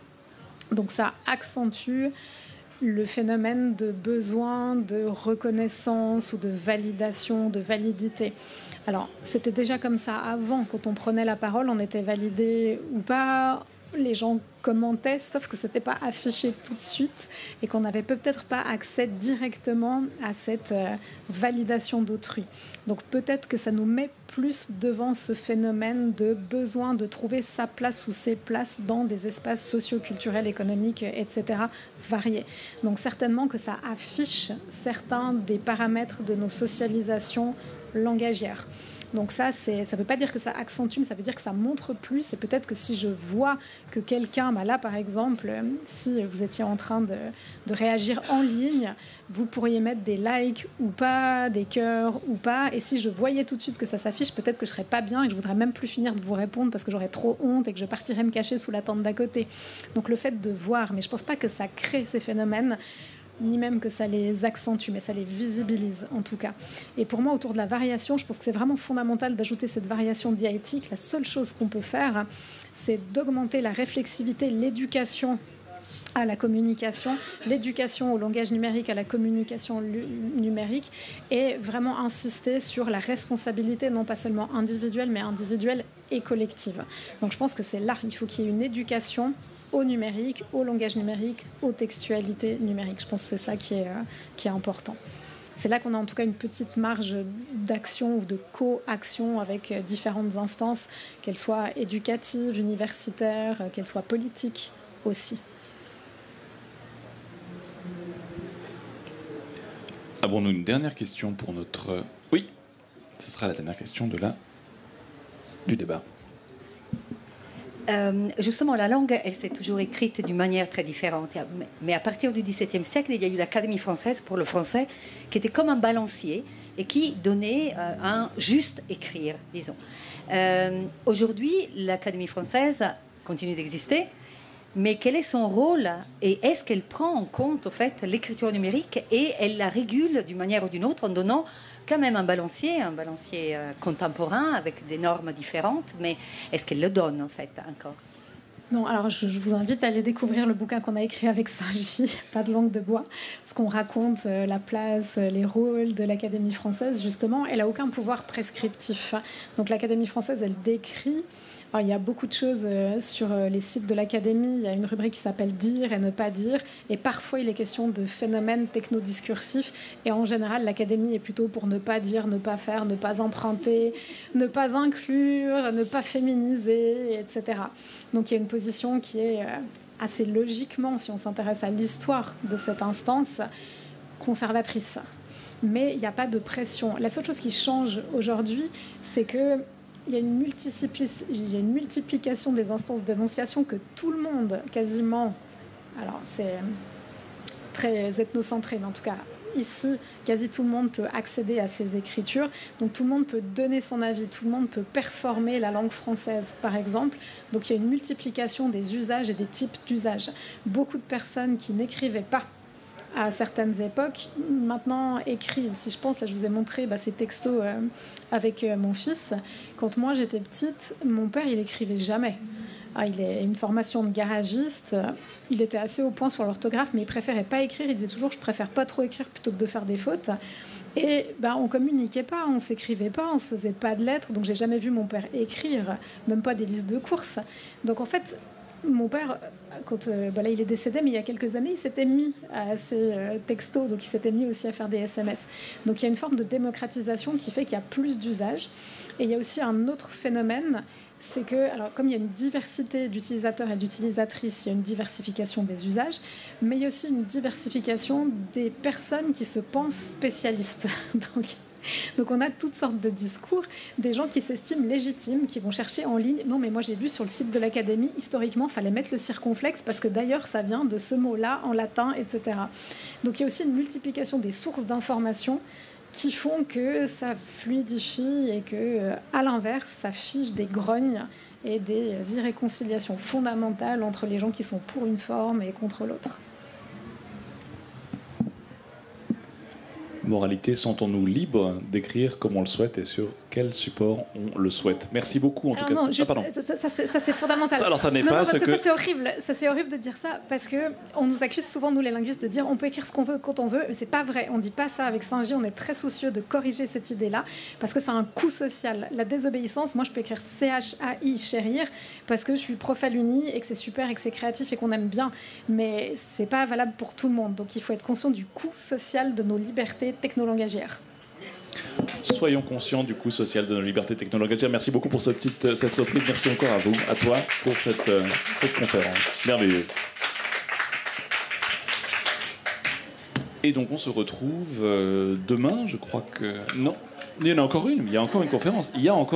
Donc ça accentue le phénomène de besoin de reconnaissance ou de validation, de validité. Alors, c'était déjà comme ça avant. Quand on prenait la parole, on était validé ou pas. Les gens commentaient, sauf que ce n'était pas affiché tout de suite et qu'on n'avait peut-être pas accès directement à cette validation d'autrui. Donc peut-être que ça nous met plus devant ce phénomène de besoin de trouver sa place ou ses places dans des espaces socio-culturels, économiques, etc. variés. Donc certainement que ça affiche certains des paramètres de nos socialisations langagières. Donc ça ne veut pas dire que ça accentue, mais ça veut dire que ça montre plus. Et peut-être que si je vois que quelqu'un, là par exemple, si vous étiez en train de réagir en ligne, vous pourriez mettre des likes ou pas, des cœurs ou pas. Et si je voyais tout de suite que ça s'affiche, peut-être que je ne serais pas bien et que je ne voudrais même plus finir de vous répondre parce que j'aurais trop honte et que je partirais me cacher sous la tente d'à côté. Donc le fait de voir, mais je ne pense pas que ça crée ces phénomènes, ni même que ça les accentue, mais ça les visibilise en tout cas. Et pour moi, autour de la variation, je pense que c'est vraiment fondamental d'ajouter cette variation dialectique. La seule chose qu'on peut faire, c'est d'augmenter la réflexivité, l'éducation à la communication, l'éducation au langage numérique, à la communication numérique, et vraiment insister sur la responsabilité, non pas seulement individuelle, mais individuelle et collective. Donc je pense que c'est là, il faut qu'il y ait une éducation au numérique, au langage numérique, aux textualités numériques. Je pense que c'est ça qui est important. C'est là qu'on a en tout cas une petite marge d'action ou de co-action avec différentes instances, qu'elles soient éducatives, universitaires, qu'elles soient politiques aussi. Avons-nous une dernière question pour notre... Oui, ce sera la dernière question du débat. Justement, la langue, elle s'est toujours écrite d'une manière très différente. Mais à partir du XVIIe siècle, il y a eu l'Académie française pour le français, qui était comme un balancier et qui donnait un juste écrire, disons. Aujourd'hui, l'Académie française continue d'exister, mais quel est son rôle et est-ce qu'elle prend en compte, en fait, l'écriture numérique et elle la régule d'une manière ou d'une autre en donnant quand même un balancier contemporain avec des normes différentes, mais est-ce qu'elle le donne en fait encore? Non, alors je vous invite à aller découvrir le bouquin qu'on a écrit avec Saint-Gy, Pas de langue de bois, parce qu'on raconte la place, les rôles de l'Académie française, justement. Elle n'a aucun pouvoir prescriptif. Donc l'Académie française, elle décrit... Alors, il y a beaucoup de choses sur les sites de l'Académie. Il y a une rubrique qui s'appelle « Dire et ne pas dire ». Et parfois, il est question de phénomènes technodiscursifs. Et en général, l'Académie est plutôt pour ne pas dire, ne pas faire, ne pas emprunter, ne pas inclure, ne pas féminiser, etc. Donc, il y a une position qui est assez logiquement, si on s'intéresse à l'histoire de cette instance, conservatrice. Mais il n'y a pas de pression. La seule chose qui change aujourd'hui, c'est que il y a une multiplication des instances d'énonciation que tout le monde, quasiment, Alors, c'est très ethnocentré, mais en tout cas, ici, quasi tout le monde peut accéder à ces écritures. Donc, tout le monde peut donner son avis, tout le monde peut performer la langue française, par exemple. Donc, il y a une multiplication des usages et des types d'usages. Beaucoup de personnes qui n'écrivaient pas à certaines époques, maintenant écrivent. Si je pense, là je vous ai montré ces textos avec mon fils. Quand moi j'étais petite, mon père il écrivait jamais. Il a une formation de garagiste, il était assez au point sur l'orthographe, mais il préférait pas écrire. Il disait toujours je préfère pas trop écrire plutôt que de faire des fautes. Et on communiquait pas, on s'écrivait pas, on se faisait pas de lettres. Donc j'ai jamais vu mon père écrire, même pas des listes de courses. Donc en fait, mon père, quand là, il est décédé, mais il y a quelques années, il s'était mis à ces textos, donc il s'était mis aussi à faire des SMS. Donc il y a une forme de démocratisation qui fait qu'il y a plus d'usages. Et il y a aussi un autre phénomène, c'est que, alors, comme il y a une diversité d'utilisateurs et d'utilisatrices, il y a une diversification des usages, mais il y a aussi une diversification des personnes qui se pensent spécialistes. Donc on a toutes sortes de discours, des gens qui s'estiment légitimes, qui vont chercher en ligne. Non, mais moi j'ai vu sur le site de l'Académie, historiquement, il fallait mettre le circonflexe parce que d'ailleurs ça vient de ce mot-là en latin, etc. Donc il y a aussi une multiplication des sources d'informations qui font que ça fluidifie et que, à l'inverse, ça fiche des grognes et des irréconciliations fondamentales entre les gens qui sont pour une forme et contre l'autre. Moralité, sentons-nous libres d'écrire comme on le souhaite et sur quel support on le souhaite. Merci beaucoup en tout cas. Non, juste, pardon. Ça c'est fondamental. Alors ça n'est non, pas parce ce que... Ça c'est horrible. Ça c'est horrible de dire ça parce que on nous accuse souvent nous les linguistes de dire on peut écrire ce qu'on veut quand on veut, mais c'est pas vrai. On dit pas ça avec Saint-Gy. On est très soucieux de corriger cette idée-là parce que ça a un coût social. La désobéissance, moi je peux écrire CHAI chérir parce que je suis prof à l'Uni et que c'est super et que c'est créatif et qu'on aime bien, mais c'est pas valable pour tout le monde. Donc il faut être conscient du coût social de nos libertés technolangagières. Soyons conscients du coût social de nos libertés technologiques. Merci beaucoup pour cette reprise. Merci encore à vous, à toi, pour cette conférence. Merveilleux. Et donc on se retrouve demain, je crois que... Non, il y en a encore une. Il y a encore une conférence. Il y a encore